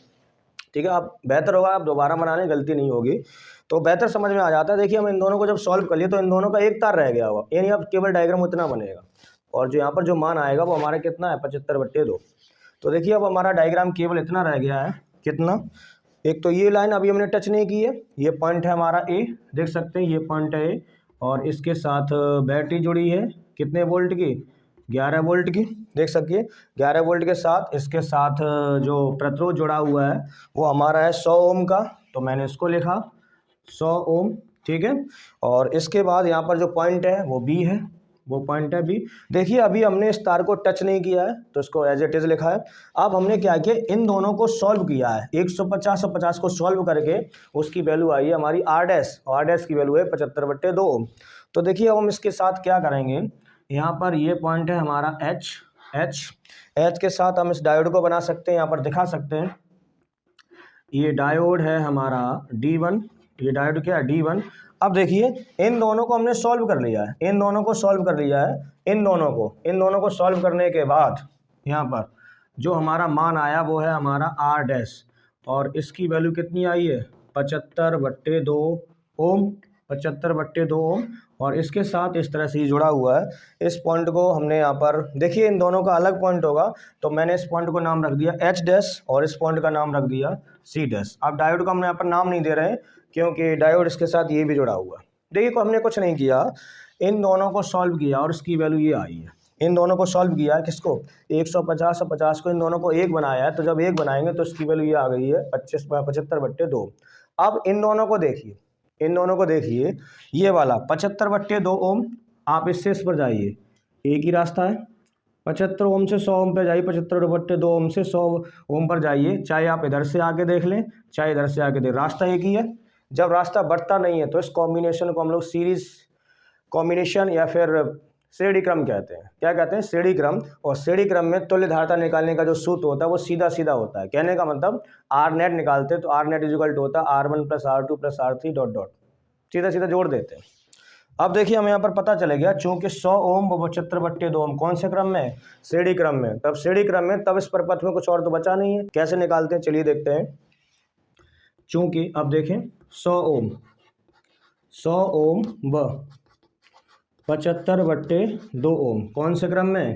ठीक है, आप बेहतर होगा आप दोबारा बनाने, गलती नहीं होगी तो बेहतर समझ में आ जाता है। देखिए हम इन दोनों को जब सॉल्व कर लिए तो इन दोनों का एक तार रह गया हुआ, यानी अब केवल डायग्राम उतना बनेगा और जो यहाँ पर जो मान आएगा वो हमारा कितना है 75 बट्टे 2। तो देखिए अब हमारा डायग्राम केवल इतना रह गया है, कितना, एक तो ये लाइन अभी हमने टच नहीं की है, ये पॉइंट है हमारा ए, देख सकते हैं ये पॉइंट है ए, और इसके साथ बैटरी जुड़ी है कितने वोल्ट की, 11 वोल्ट की, देख सकिए 11 वोल्ट के साथ इसके साथ जो प्रतिरोध जुड़ा हुआ है वो हमारा है 100 ओम का, तो मैंने इसको लिखा 100 ओम। ठीक है, और इसके बाद यहाँ पर जो पॉइंट है वो बी है, वो पॉइंट है बी। देखिए अभी हमने इस तार को टच नहीं किया है तो इसको एज इट इज लिखा है। अब हमने क्या किया, इन दोनों को सॉल्व किया है, 150 और 50 को सॉल्व करके उसकी वैल्यू आई है हमारी R डैश, और R डैश की वैल्यू है 75 बट्टे 2 ओम। तो देखिए अब हम इसके साथ क्या करेंगे, यहाँ पर ये पॉइंट है हमारा H के साथ हम इस डायोड को बना सकते हैं, यहाँ पर दिखा सकते हैं ये डायोड है हमारा D1, ये डायोड क्या है D1। अब देखिए इन दोनों को हमने सॉल्व कर लिया है, इन दोनों को सॉल्व कर लिया है, इन दोनों को सॉल्व करने के बाद यहाँ पर जो हमारा मान आया वो है हमारा R डैश, और इसकी वैल्यू कितनी आई है 75 बट्टे 2 ओम, 75 बट्टे 2 ओम। और इसके साथ इस तरह से ही जुड़ा हुआ है। इस पॉइंट को हमने यहाँ पर देखिए इन दोनों का अलग पॉइंट होगा तो मैंने इस पॉइंट को नाम रख दिया H डैश और इस पॉइंट का नाम रख दिया C डैश। अब डायोड का हम यहाँ पर नाम नहीं दे रहे हैं क्योंकि डायोड इसके साथ ये भी जुड़ा हुआ है। देखिए को हमने कुछ नहीं किया, इन दोनों को सॉल्व किया और इसकी वैल्यू ये आई है। इन दोनों को सॉल्व किया, किसको, 150 और 50 को, इन दोनों को एक बनाया है, तो जब एक बनाएंगे तो इसकी वैल्यू ये आ गई है 75/2। अब इन दोनों को देखिए, इन दोनों को देखिए, ये वाला 75/2 ओम, आप इससे इस पर जाइए, एक ही रास्ता है, 75 ओम से 100 ओम पे जाइए, 75/2 ओम से 100 ओम पर जाइए, चाहे आप इधर से आके देख लें चाहे इधर से आके देख, रास्ता एक ही है। जब रास्ता बढ़ता नहीं है तो इस कॉम्बिनेशन को हम लोग सीरीज कॉम्बिनेशन या फिर श्रेणी क्रम कहते हैं। क्या कहते हैं, श्रेणी क्रम। और श्रेणी क्रम में तुल्य धारता निकालने का जो सूत्र होता है वो सीधा सीधा होता है। कहने का मतलब आर नेट निकालते हैं तो आर नेट इक्वल टू होता है R1 + R2 + R3 dot dot, सीधा सीधा जोड़ देते हैं। अब देखिए हमें यहाँ पर पता चले गया, चूंकि 100 ओम व 75/2 ओम कौन से क्रम में, श्रेणी क्रम में। तब श्रेणी क्रम में, तब इस परपथ में कुछ और तो बचा नहीं है। कैसे निकालते हैं चलिए देखते हैं। चूंकि अब देखें 100 ओम व 75/2 ओम कौन से क्रम में,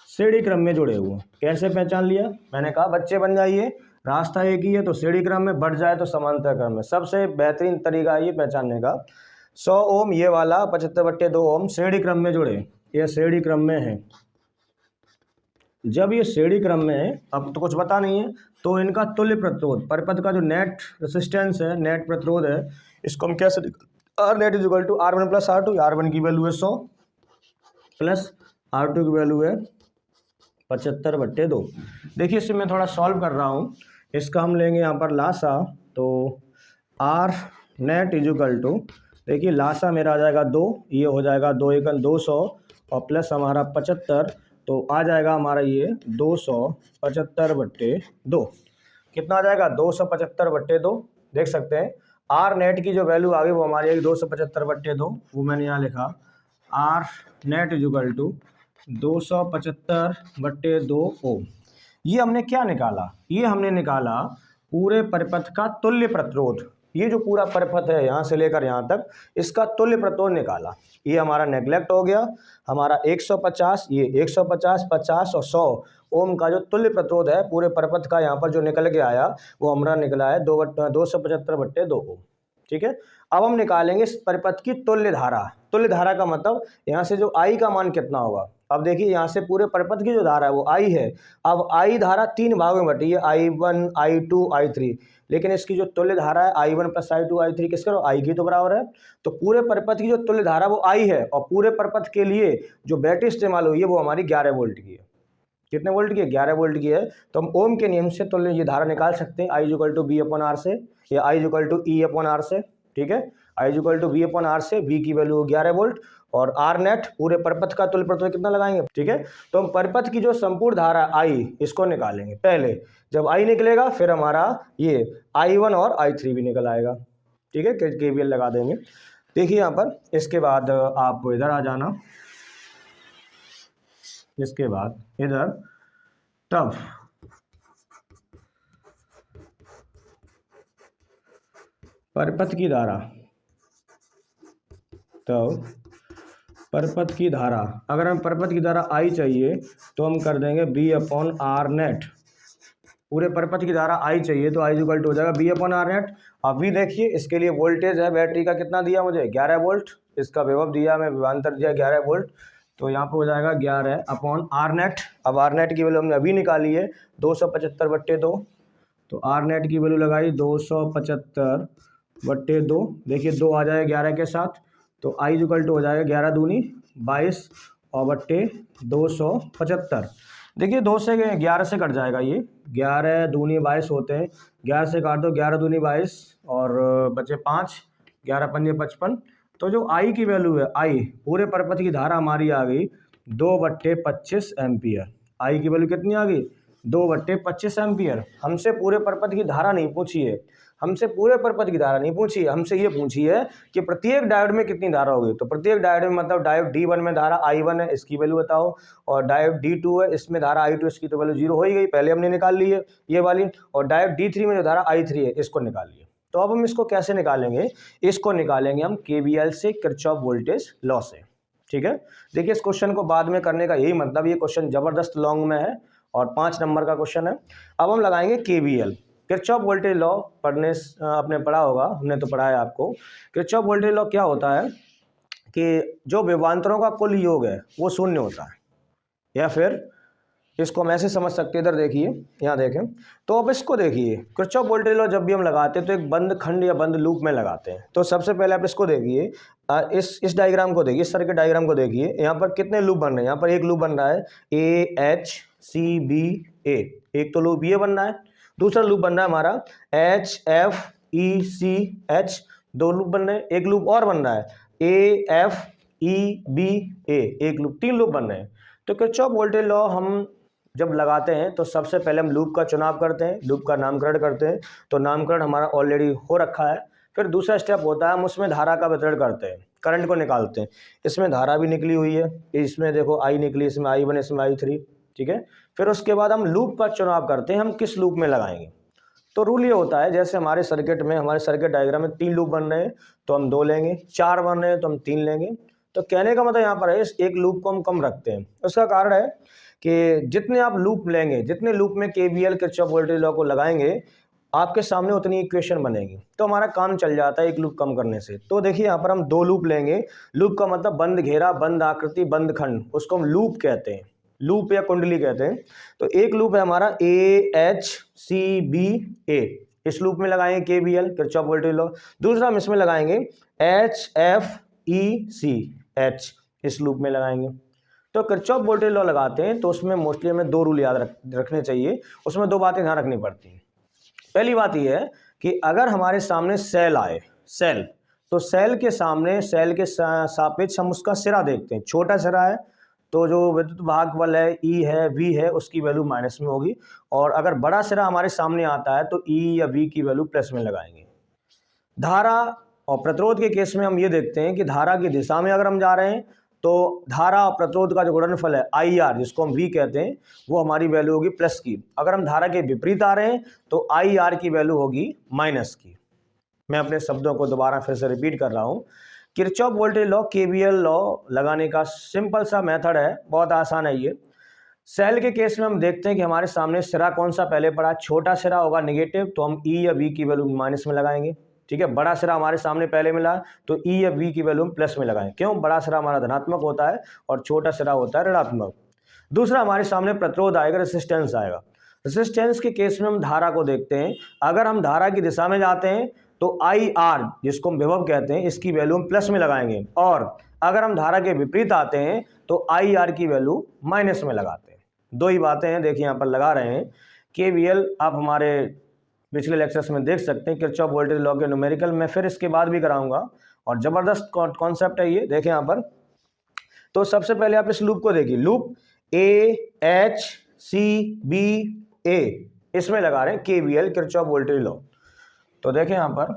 श्रेणी क्रम में जुड़े हुए। कैसे पहचान लिया, मैंने कहा बच्चे बन जाइए, रास्ता एक ही है तो श्रेणी क्रम में, बढ़ जाए तो समांतर क्रम में। सबसे बेहतरीन तरीका है ये पहचानने का। 100 ओम ये वाला, 75/2 ओम श्रेणी क्रम में जुड़े, ये श्रेणी क्रम में है। जब ये श्रेणी क्रम में है, अब तो कुछ पता नहीं है, तो इनका तुल्य प्रतिरोध, परिपथ का जो नेट रेसिस्टेंस है, नेट प्रतिरोध है, इसको हम कैसे, are net equal to R1 + R2। R1 की वैल्यू है 100 प्लस R2 की वैल्यू है 75/2। देखिए इससे मैं थोड़ा सॉल्व कर रहा हूँ, इसका हम लेंगे यहाँ पर लासा, तो आर नेट इक्वल टू, देखिए लासा मेरा आ जाएगा 2, ये हो जाएगा 2 × 200 और प्लस हमारा 75, तो आ जाएगा हमारा ये 275/2। कितना आ जाएगा, 275/2। देख सकते हैं आर नेट की जो वैल्यू आ गई वो हमारी आएगी 275/2, वो मैंने यहाँ लिखा, आर नेट इक्वल टू 275/2 ओम। ये हमने क्या निकाला, ये हमने निकाला पूरे परिपथ का तुल्य प्रतिरोध। ये जो पूरा परिपथ है यहाँ से लेकर यहाँ तक, इसका तुल्य प्रतिरोध निकाला। ये हमारा नेग्लेक्ट हो गया, हमारा 150, ये 150, 50 और 100 ओम का जो तुल्य प्रतिरोध है पूरे परिपथ का, यहाँ पर जो निकल के आया वो हमारा निकला है 275/2 ओम। ठीक है, अब हम निकालेंगे इस परिपथ की तुल्य धारा। तुल्य धारा का मतलब यहाँ से जो I का मान कितना होगा। अब देखिए यहाँ से पूरे परिपथ की जो धारा है वो I है। अब I धारा 3 भागों में बटी है, I1, I2, I3, लेकिन इसकी जो तुल्य धारा है I1 + I2, I3 किसके I की तो बराबर है। तो पूरे परिपथ की जो तुल्य धारा वो I है, और पूरे परिपथ के लिए जो बैटरी इस्तेमाल हुई है वो हमारी 11 वोल्ट की है। कितने वोल्ट की है, 11 वोल्ट की है। तो हम ओम के नियम से तुल्य ये धारा निकाल सकते हैं, I = V/R से, या I = E/R से। ठीक है, I = V/R से, V की वैल्यू 11 वोल्ट, और आर नेट पूरे परिपथ का तुल्य प्रतिरोध कितना लगाएंगे। ठीक है, तो हम परिपथ की जो संपूर्ण धारा I इसको निकालेंगे। पहले जब I निकलेगा फिर हमारा ये I1 और I3 भी निकल आएगा। ठीक है, KVL लगा देंगे। देखिए यहाँ पर, इसके बाद आप इधर आ जाना, इसके बाद इधर, तब परिपथ की धारा, तो परिपथ की धारा, अगर हम परिपथ की धारा I चाहिए तो हम कर देंगे V/R नेट। पूरे परिपथ की धारा I चाहिए तो I = हो जाएगा V/R नेट। अब V देखिए, इसके लिए वोल्टेज है बैटरी का कितना दिया मुझे, 11 वोल्ट। इसका विभव दिया, मैं विभवांतर दिया 11 वोल्ट, तो यहाँ पे हो जाएगा 11/R नेट। अब R नेट की वैल्यू हमने अभी निकाली है 275/2, तो R नेट की वैल्यू लगाई 275/2। देखिए 2 आ जाएगा 11 के साथ, तो I = हो जाएगा 11 दूनी 22 और बट्टे 275। देखिए 2 से 11 से कट जाएगा, ये 11 दूनी 22 होते हैं, 11 से काट दो, 11 दूनी 22 और बचे 5, 11 पंजे 55। तो जो I की वैल्यू है, I पूरे परिपथ की धारा हमारी आ गई 2/25 एम्पियर। I की वैल्यू कितनी आ गई, 2/25 एम्पियर। हमसे पूरे परिपथ की धारा नहीं पूछी है, हमसे पूरे परिपथ की धारा नहीं पूछी है, हमसे ये पूछी है कि प्रत्येक डायोड में कितनी धारा होगी। तो प्रत्येक डायोड में मतलब डायोड D1 में धारा I1 है, इसकी वैल्यू बताओ, और डायोड D2 है, इसमें धारा I2, इसकी तो वैल्यू 0 हो ही गई, पहले हमने निकाल ली है ये वाली। और डायोड D3 में जो धारा I3 है, इसको निकाल लिया। तो अब हम इसको कैसे निकालेंगे, इसको निकालेंगे हम KVL से, किरचॉफ वोल्टेज लॉ से। ठीक है, देखिए इस क्वेश्चन को बाद में करने का यही मतलब, ये क्वेश्चन जबरदस्त लॉन्ग में है और 5 नंबर का क्वेश्चन है। अब हम लगाएंगे KVL, किरचॉफ वोल्टेज लॉ। पढ़ने आपने पढ़ा होगा, हमने तो पढ़ा है आपको। किरचॉफ वोल्टेज लॉ क्या होता है कि जो विभवांतरों का कुल योग है वो शून्य होता है, या फिर इसको हम ऐसे समझ सकते हैं, इधर देखिए, यहाँ देखें तो अब इसको देखिए, किरचॉफ वोल्टेज लॉ जब भी हम लगाते हैं तो एक बंद खंड या बंद लूप में लगाते हैं। तो सबसे पहले आप इसको देखिए, इस डायग्राम को देखिए, इस सर्किट डायग्राम को देखिए, यहाँ पर कितने लूप बन रहे हैं। यहाँ पर एक लूप बन रहा है AHCBA, एक तो लूप ये बन रहा है, दूसरा लूप बन रहा है हमारा HFECH, दो लूप बन रहे हैं, एक लूप और बन रहा है AFEBA, एक लूप, तीन लूप बन रहे हैं। तो किरचॉफ वोल्टेज लॉ हम जब लगाते हैं तो सबसे पहले हम लूप का चुनाव करते हैं, लूप का नामकरण करते हैं, तो नामकरण हमारा ऑलरेडी हो रखा है। फिर दूसरा स्टेप होता है हम उसमें धारा का वितरण करते हैं, करंट को निकालते हैं। इसमें धारा भी निकली हुई है, इसमें देखो I निकली, इसमें I1, इसमें I3, ठीक है। फिर उसके बाद हम लूप का चुनाव करते हैं, हम किस लूप में लगाएंगे। तो रूल ये होता है, जैसे हमारे सर्किट में, हमारे सर्किट डायग्राम में 3 लूप बन रहे हैं तो हम 2 लेंगे, 4 बन रहे हैं तो हम 3 लेंगे। तो कहने का मतलब यहाँ पर है, इस एक लूप को हम कम रखते हैं। उसका कारण है कि जितने आप लूप लेंगे, जितने लूप में KVL किरचॉफ वोल्टेज लॉ को लगाएंगे, आपके सामने उतनी इक्वेशन बनेगी, तो हमारा काम चल जाता है एक लूप कम करने से। तो देखिए यहाँ पर हम 2 लूप लेंगे, लूप का मतलब बंद घेरा, बंद आकृति, बंद खंड, उसको हम लूप कहते हैं, लूप या कुंडली कहते हैं। तो एक लूप है हमारा AHCBA, इस लूप में लगाएंगे KVL किरचॉफ वोल्टेज लॉ। दूसरा हम इसमें लगाएंगे HFECH, इस लूप में लगाएंगे। तो किरचॉफ वोल्टेज लॉ लगाते हैं तो उसमें मोस्टली हमें 2 रूल याद रखने चाहिए, उसमें 2 बातें ध्यान रखनी पड़ती हैं। पहली बात यह है कि अगर हमारे सामने सेल आए, सेल, तो सेल के सामने, सेल के सापेक्ष हम उसका सिरा देखते हैं। छोटा सिरा है तो जो विद्युत वाहक बल है E है, V है, उसकी वैल्यू माइनस में होगी, और अगर बड़ा सिरा हमारे सामने आता है तो E या V की वैल्यू प्लस में लगाएंगे। धारा और प्रतिरोध के केस में हम ये देखते हैं कि धारा की दिशा में अगर हम जा रहे हैं तो धारा और प्रतिरोध का जो गुणनफल है IR, जिसको हम V कहते हैं, वो हमारी वैल्यू होगी प्लस की। अगर हम धारा के विपरीत आ रहे हैं तो IR की वैल्यू होगी माइनस की। मैं अपने शब्दों को दोबारा फिर से रिपीट कर रहा हूँ। Kirchhoff voltage law, KVL law लगाने का सिंपल सा मेथड है, बहुत आसान है ये। सेल के केस में हम देखते हैं कि हमारे सामने सिरा कौन सा पहले पड़ा, छोटा सिरा होगा नेगेटिव, तो हम E या V की वैल्यू माइनस में लगाएंगे, ठीक है। बड़ा सिरा हमारे सामने पहले मिला तो E या V की वैल्यू प्लस में लगाएं। क्यों? बड़ा सिरा हमारा धनात्मक होता है और छोटा सिरा होता है ऋणात्मक। दूसरा हमारे सामने प्रतिरोध आएगा, रेसिस्टेंस आएगा। रेसिस्टेंस के केस में हम धारा को देखते हैं, अगर हम धारा की दिशा में जाते हैं तो IR, जिसको हम विभव कहते हैं, इसकी वैल्यू हम प्लस में लगाएंगे, और अगर हम धारा के विपरीत आते हैं तो IR की वैल्यू माइनस में लगाते हैं। 2 ही बातें हैं, देखिए यहाँ पर लगा रहे हैं। KVL आप हमारे पिछले लेक्चर्स में देख सकते हैं, किरचॉफ वोल्टेज लॉ के न्यूमेरिकल में फिर इसके बाद भी कराऊंगा, और जबरदस्त कॉन्सेप्ट है ये। देखें यहाँ पर, तो सबसे पहले आप इस लूप को देखिए, लूप AHCBA, इसमें लगा रहे हैं KVL किरचॉफ वोल्टेज लॉ। तो देखें यहाँ पर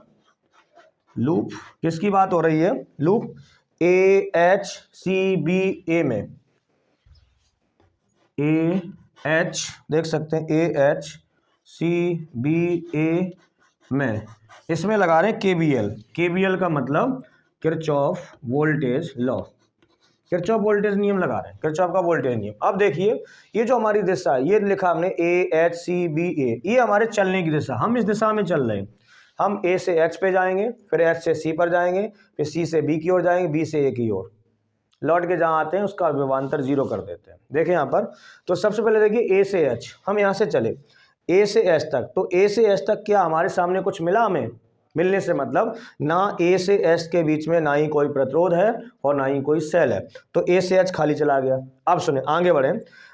लूप किसकी बात हो रही है, लूप AHCBA में, AH देख सकते हैं AHCBA में, इसमें लगा रहे हैं KVL। KVL का मतलब Kirchhoff voltage law, Kirchhoff voltage नियम लगा रहे हैं, किरचॉफ का वोल्टेज नियम। अब देखिए ये जो हमारी दिशा है, ये लिखा हमने AHCBA, ये हमारे चलने की दिशा, हम इस दिशा में चल रहे हैं। हम A से H पे जाएंगे, फिर H से C पर जाएंगे, फिर C से B की ओर जाएंगे, B से A की ओर, लौट के जहाँ आते हैं उसका विभवांतर 0 कर देते हैं। देखें यहाँ पर, तो सबसे पहले देखिए A से H, हम यहाँ से चले A से H तक, तो A से H तक क्या हमारे सामने कुछ मिला हमें? मिलने से मतलब ना A से H के बीच में ना ही कोई प्रतिरोध है और ना ही कोई सेल है, तो A से H खाली चला गया। अब सुने, आगे बढ़े,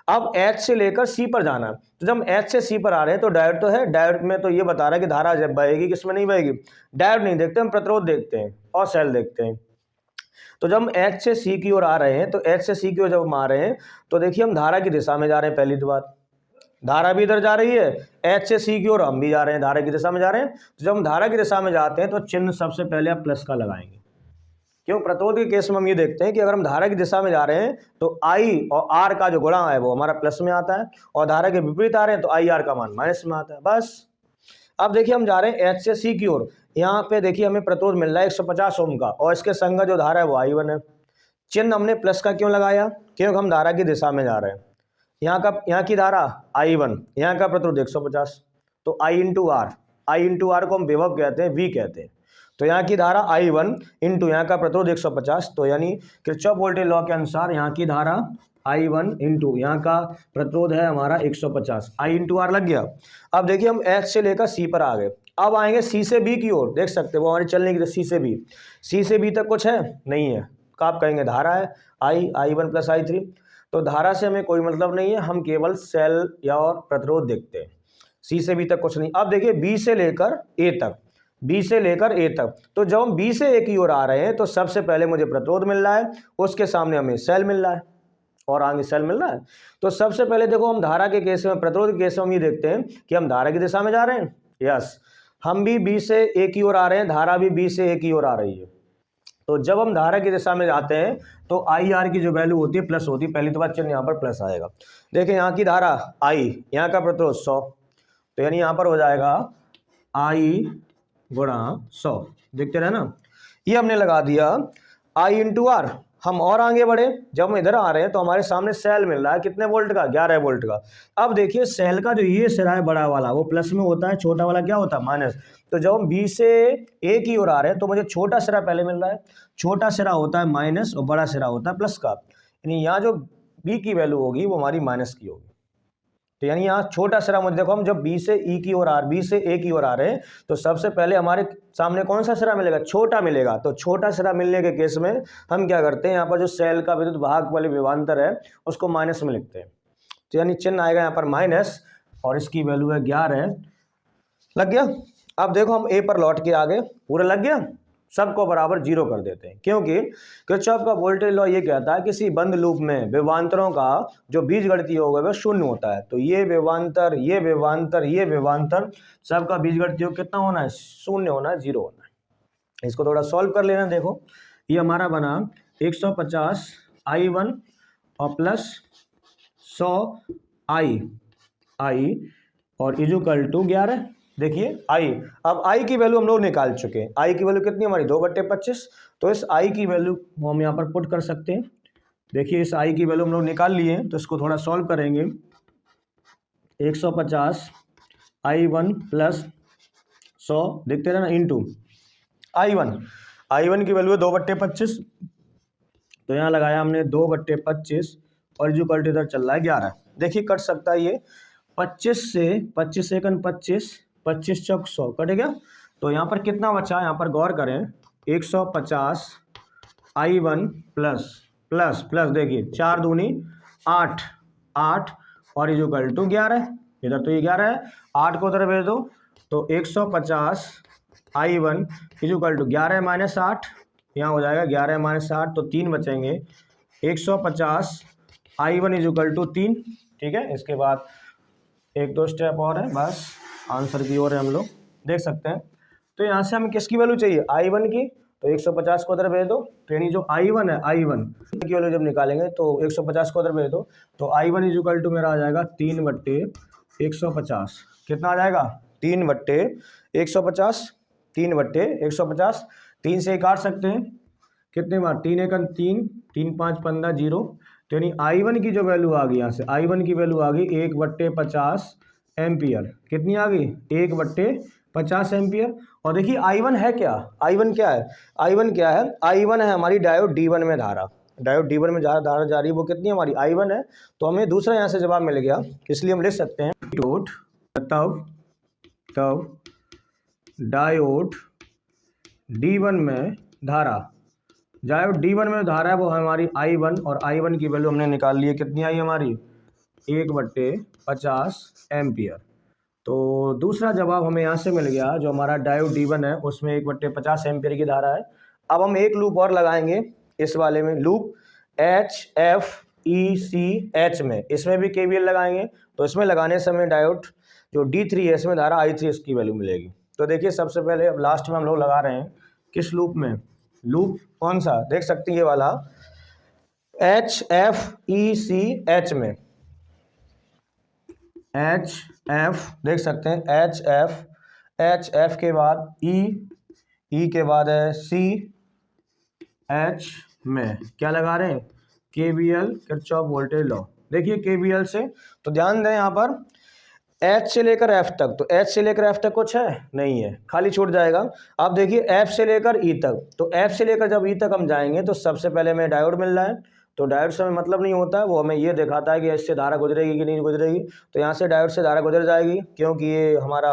अब H से लेकर C पर जाना है, तो जब H से C पर आ रहे हैं तो डायोड तो है, डायोड में तो ये बता रहा है कि धारा जब बहेगी, किसमें नहीं बहेगी, डायोड नहीं देखते, हम प्रतिरोध देखते हैं और सेल देखते हैं। तो जब हम H से C की ओर आ रहे हैं, तो H से C की ओर जब हम आ रहे हैं तो देखिए हम धारा की दिशा में जा रहे हैं। पहली तो बात, धारा भी इधर जा रही है, H से C की ओर हम भी जा रहे हैं, धारा की दिशा में जा रहे हैं। तो जब हम धारा की दिशा में जाते हैं तो चिन्ह सबसे पहले आप प्लस का लगाएंगे। क्यों? प्रतिरोध के केस में हम ये देखते हैं कि अगर हम धारा की दिशा में जा रहे हैं तो I और R का जो गुणा है वो हमारा प्लस में आता है, और धारा के विपरीत आ रहे हैं तो IR का मान माइनस में आता है, बस। अब देखिए हम जा रहे हैं H से C की ओर, यहाँ पे देखिए हमें प्रतिरोध मिल रहा है 150 ओम का, और इसके संग जो धारा है वो I1 है। चिन्ह हमने प्लस का क्यों लगाया? क्योंकि हम धारा की दिशा में जा रहे हैं। यहाँ की धारा I1, यहाँ का प्रतिरोध 150, तो I इंटू R को हम विभव कहते हैं, V कहते हैं। तो यहाँ की धारा I1 इंटू यहाँ का प्रतिरोध 150, तो यानी किरचॉफ वोल्टेज लॉ के अनुसार यहाँ की धारा I1 इंटू यहाँ का प्रतिरोध है हमारा 150, I इंटू आर लग गया। अब देखिए हम H से लेकर C पर आ गए, अब आएंगे C से B की ओर, देख सकते हो वो हमारी चलने की, C से B तक कुछ है नहीं है, तो आप कहेंगे धारा है I1 प्लस I3, तो धारा से हमें कोई मतलब नहीं है, हम केवल सेल या और प्रतिरोध देखते हैं। C से B तक कुछ नहीं। अब देखिए B से लेकर A तक, B से लेकर A तक, तो जब हम B से A की ओर आ रहे हैं तो सबसे पहले मुझे प्रतिरोध मिल रहा है, उसके सामने हमें सेल मिल रहा है और आगे सेल मिल रहा है। तो सबसे पहले देखो हम धारा के केस में, प्रतिरोध के केस में हम ये देखते हैं कि हम धारा की दिशा में जा रहे हैं, यस, हम भी B से A की ओर आ रहे हैं, धारा भी B से A की ओर आ रही है। तो जब हम धारा की दिशा में जाते हैं तो आई आर की जो वैल्यू होती है प्लस होती है, पहली तो बात चिन्ह यहाँ पर प्लस आएगा। देखिए यहाँ की धारा I, यहाँ का प्रतिरोध 100, तो यानी यहाँ पर हो जाएगा I गुणा 100, देखते रहे ना, ये हमने लगा दिया I इंटू आर। हम और आगे बढ़े, जब हम इधर आ रहे हैं तो हमारे सामने सेल मिल रहा है कितने वोल्ट का, 11 वोल्ट का। अब देखिए सेल का जो ये सिरा है बड़ा वाला वो प्लस में होता है, छोटा वाला क्या होता है माइनस। तो जब हम बी से ए की ओर आ रहे हैं तो मुझे छोटा सिरा पहले मिल रहा है, छोटा सिरा होता है माइनस और बड़ा सिरा होता है प्लस का, यानी यहाँ जो बी की वैल्यू होगी वो हमारी माइनस की होगी। तो यानी यहाँ छोटा सिरा मुझे देखो, हम जब बी से ई की ओर बी से ए की ओर आ रहे हैं तो सबसे पहले हमारे सामने कौन सा सिरा मिलेगा, छोटा मिलेगा। तो छोटा सिरा मिलने के केस में हम क्या करते हैं, यहाँ पर जो सेल का विद्युत वाहक वाले विभवांतर है उसको माइनस में लिखते हैं, तो यानी चिन्ह आएगा यहाँ पर माइनस और इसकी वैल्यू है 11, लग गया। अब देखो हम ए पर लौट के आगे, पूरा लग गया, सबको बराबर 0 कर देते हैं, क्योंकि किरचॉफ का वोल्टेज लॉ ये कहता है किसी बंद लूप में विभवांतरों का जो बीजगणितीय होगा वह शून्य होता है। तो ये विभवांतर, ये विभवांतर, ये विभवांतर, सबका बीजगणितीय कितना होना है, शून्य होना है, 0 होना है। इसको थोड़ा सॉल्व कर लेना। देखो ये हमारा बना 150 I1 और प्लस 100 I और इजुकल टू 11। देखिए I, अब I की वैल्यू हम लोग निकाल चुके हैं। I की वैल्यू कितनी हमारी 2/25, तो इस I की वैल्यू हम यहाँ पर पुट कर सकते हैं। देखिए इस I की वैल्यू हम लोग निकाल लिए, तो इसको थोड़ा सॉल्व करेंगे। 150 I1 प्लस 100, देखते रहे ना, इंटू I1 की वैल्यू है 2/25, तो यहाँ लगाया हमने 2/25 और इजुकल टू इधर चल रहा है 11। देखिए कट सकता है ये 25 से 25 सेकंड 25 चौक 100 कटेगा, तो यहाँ पर कितना बचा, यहाँ पर गौर करें 150 I1 प्लस प्लस प्लस, देखिए 4 दूनी 8 और इजुकल टू 11, इधर तो ये 11 है, 8 को उधर भेज दो, तो 150 I1 इजुकल टू 11 माइनस 8, यहाँ हो जाएगा 11 माइनस 8, तो 3 बचेंगे, 150 I1 इजुकल टू 3। ठीक है, इसके बाद 1-2 स्टेप और है, बस आंसर की ओर है हम लोग, देख सकते हैं। तो यहाँ से हमें किसकी वैल्यू चाहिए, I1 की, तो 150 को उधर भेज दो, तो यानी जो I1 है, I1 की वैल्यू जब निकालेंगे तो 150 को उधर भेज दो, तो I1 इजुकल टू मेरा आ जाएगा 3/150, कितना आ जाएगा 3/150, 3/150, 3 से काट सकते हैं, कितने बार, 3 × 3, 3 × 5 = 15, 0, तो यानी I1 की जो वैल्यू आ गई, यहाँ से I1 की वैल्यू आ गई 1/50 एम्पियर, कितनी आ गई 1/50 एम्पियर। और देखिए I1 है क्या, I1 क्या है, I1 है हमारी डायोड D1 में धारा, डायोड D1 में धारा जा रही है, वो कितनी हमारी I1 है। तो हमें दूसरा यहाँ से जवाब मिल गया, इसलिए हम लिख सकते हैं तब डायोड D1 में धारा, डायोड D1 में धारा है वो हमारी I1, और I1 की वैल्यू हमने निकाल ली है, कितनी आई हमारी 1/50 एम्पियर। तो दूसरा जवाब हमें यहाँ से मिल गया, जो हमारा डायोड D1 है उसमें 1/50 एम्पियर की धारा है। अब हम एक लूप और लगाएंगे इस वाले में, लूप HFECH में, इसमें भी KVL लगाएंगे। तो इसमें लगाने से हमें डायोड जो D3 है इसमें धारा I3 इसकी वैल्यू मिलेगी। तो देखिए सबसे पहले अब लास्ट में हम लोग लगा रहे हैं किस लूप में, लूप कौन सा, देख सकते हैं ये वाला HFECH में, HF देख सकते हैं, HF के बाद E के बाद है CH में क्या लगा रहे हैं, KVL किरचॉफ वोल्टेज लॉ। देखिए KVL से, तो ध्यान दें यहाँ पर एच से लेकर एफ तक, तो एच से लेकर एफ तक कुछ है नहीं है, खाली छूट जाएगा। अब देखिए एफ से लेकर ई तक, तो एफ से लेकर जब ई तक हम जाएंगे तो सबसे पहले हमें डायोड मिल रहा है, तो डायोड से हमें मतलब नहीं होता है, वो हमें ये दिखाता है कि इससे धारा गुजरेगी कि नहीं गुजरेगी। तो यहाँ से डायोड से धारा गुजर जाएगी, क्योंकि ये हमारा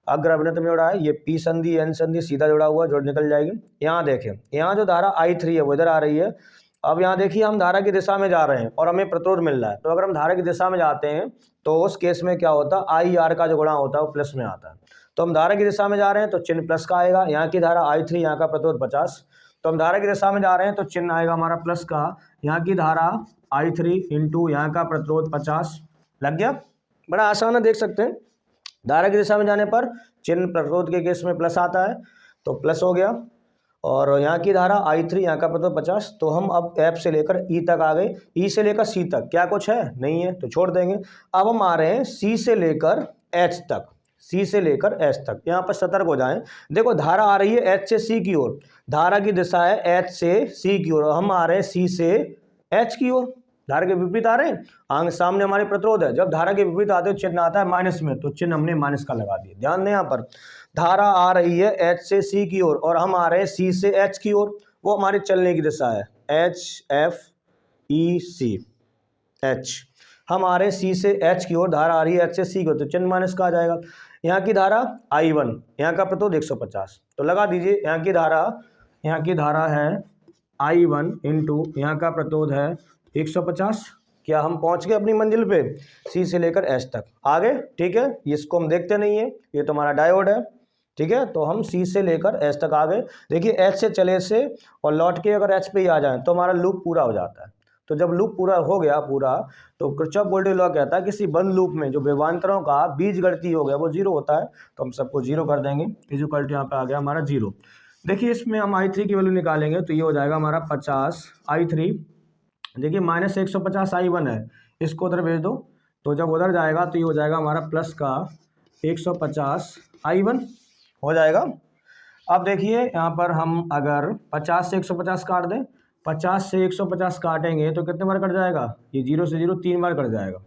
अग्र अभिनत में जुड़ा है, ये पी संधि एन संधि सीधा जुड़ा हुआ, जो निकल जाएगी। यहाँ देखें, यहाँ जो धारा I3 है वो इधर आ रही है। अब यहाँ देखिए हम धारा की दिशा में जा रहे हैं और हमें प्रतिरोध मिल रहा है, तो अगर हम धारा की दिशा में जाते हैं तो उस केस में क्या होता है, IR का जो गुणा होता है वो प्लस में आता है। तो हम धारा की दिशा में जा रहे हैं तो चिन्ह प्लस का आएगा, यहाँ की धारा I3, यहाँ का प्रतिरोध 50, तो हम धारा की दिशा में जा रहे हैं तो चिन्ह आएगा हमारा प्लस का, यहाँ की धारा I3 इंटू यहाँ का प्रतिरोध 50। लग गया, बड़ा आसान है, देख सकते हैं। धारा की दिशा में जाने पर चिन्ह प्रतिरोध के केस में प्लस आता है, तो प्लस हो गया। और यहाँ की धारा I3, यहाँ का प्रतिरोध 50, तो हम अब F से लेकर E तक आ गए। E से लेकर C तक क्या कुछ है नहीं है, तो छोड़ देंगे। अब हम आ रहे हैं C से लेकर H तक, C से लेकर H तक। यहाँ पर सतर्क हो जाएं, देखो धारा आ रही है H से C की ओर, धारा की दिशा है H से C की ओर, हम आ रहे हैं C से H की ओर, धारा के विपरीत आ रहे हैं। आगे सामने हमारे प्रतिरोध है, जब धारा के विपरीत आते हैं चिन्ह आता है माइनस में, तो चिन्ह हमने माइनस का लगा दिया। ध्यान दें, यहाँ पर धारा आ रही है H से C की ओर और हम आ रहे हैं C से H की ओर, वो हमारी चलने की दिशा है H F E C H। हम आ रहे हैं C से H की ओर, धारा आ रही है H से C की ओर, तो चिन्ह माइनस का आ जाएगा। यहाँ की धारा I1, यहाँ का प्रतिरोध 150, तो लगा दीजिए। यहाँ की धारा है I1 इंटू यहाँ का प्रतिरोध है 150। क्या हम पहुंच गए अपनी मंजिल पे, C से लेकर H तक आ गए, ठीक है। इसको हम देखते नहीं है, ये तो हमारा डायोड है, ठीक है। तो हम C से लेकर H तक आ गए। देखिए H से चले से और लौट के अगर H पे ही आ जाए तो हमारा लूप पूरा हो जाता है। तो जब लूप पूरा हो गया तो किरचॉफ वोल्टेज लॉ कहता है किसी बंद लूप में जो विभवांतरों का बीजगणितीय हो गया वो जीरो होता है, तो हम सबको जीरो कर देंगे। इक्वल टू यहाँ पे आ गया हमारा जीरो। देखिए इसमें हम I3 की वैल्यू निकालेंगे तो ये हो जाएगा हमारा 50 I3। देखिए माइनस 150 I1 है, इसको उधर भेज दो, तो जब उधर जाएगा तो ये हो जाएगा हमारा प्लस का 150 I1 हो जाएगा। अब देखिए यहाँ पर हम अगर 50 से 150 काट दें, 50 से 150 काटेंगे तो कितने बार कट जाएगा, ये 0 से 0 3 बार कट जाएगा।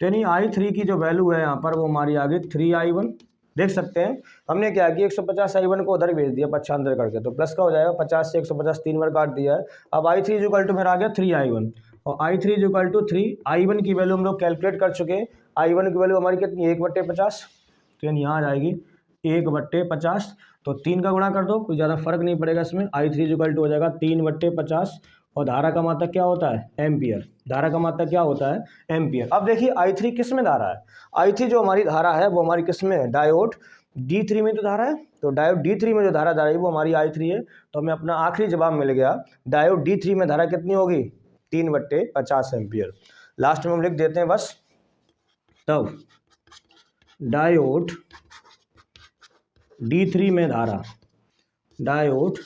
तो यानी I3 की जो वैल्यू है यहाँ पर वो हमारी आ गई 3I1। देख सकते हैं हमने क्या किया, 150 I1 को उधर भेज दिया पक्षांतर करके, तो प्लस का हो जाएगा। 50 से 150 3 बार काट दिया है। अब I3 इक्वल टू मेरा आ गया 3I1 और I3 इक्वल टू 3 I1 की वैल्यू हम लोग कैलकुलेट कर चुके हैं। I1 की वैल्यू हमारी कितनी, 1/50, तो यानी यहाँ आ जाएगी 1/50, तो 3 का गुणा कर दो, कोई ज़्यादा फर्क नहीं पड़ेगा इसमें। I3 इक्वल टू हो जाएगा 3/50 और धारा का मात्रक क्या होता है, एम्पियर। धारा का मात्रक क्या होता है, एम्पियर। अब देखिए I3 किस में धारा है, I3 जो हमारी धारा है वो हमारी किस में है, डायोड D3 में तो धारा है, तो डायोड D3 में जो धारा जा रही है वो हमारी I3 है। तो हमें अपना आखिरी जवाब मिल गया, डायोड D3 में धारा कितनी होगी, 3/50 एम्पियर। लास्ट में हम लिख देते हैं बस, तब डायोड D3 में धारा, डायोड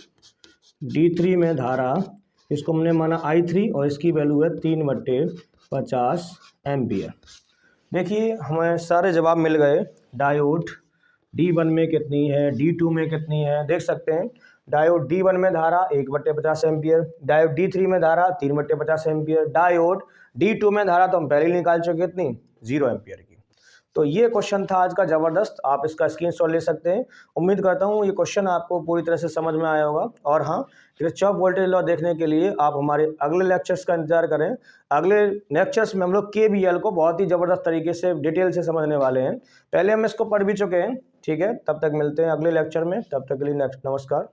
D3 में धारा, इसको हमने माना I3 और इसकी वैल्यू है 3/50 एम्पियर। देखिए हमें सारे जवाब मिल गए। डायोड D1 में कितनी है, D2 में कितनी है, देख सकते हैं। डायोड D1 में धारा 1/50 एम्पियर, डायोड D3 में धारा 3/50 एम्पियर, डायोड D2 में धारा तो हम पहले ही निकाल चुके कितनी, 0 एम्पियर की। तो ये क्वेश्चन था आज का ज़बरदस्त, आप इसका स्क्रीनशॉट ले सकते हैं। उम्मीद करता हूँ ये क्वेश्चन आपको पूरी तरह से समझ में आया होगा। और हाँ, किरचॉफ वोल्टेज लॉ देखने के लिए आप हमारे अगले लेक्चर्स का इंतजार करें। अगले लेक्चर्स में हम लोग KVL को बहुत ही ज़बरदस्त तरीके से डिटेल से समझने वाले हैं। पहले हम इसको पढ़ भी चुके हैं, ठीक है। तब तक मिलते हैं अगले लेक्चर में, तब तक के लिए नमस्कार।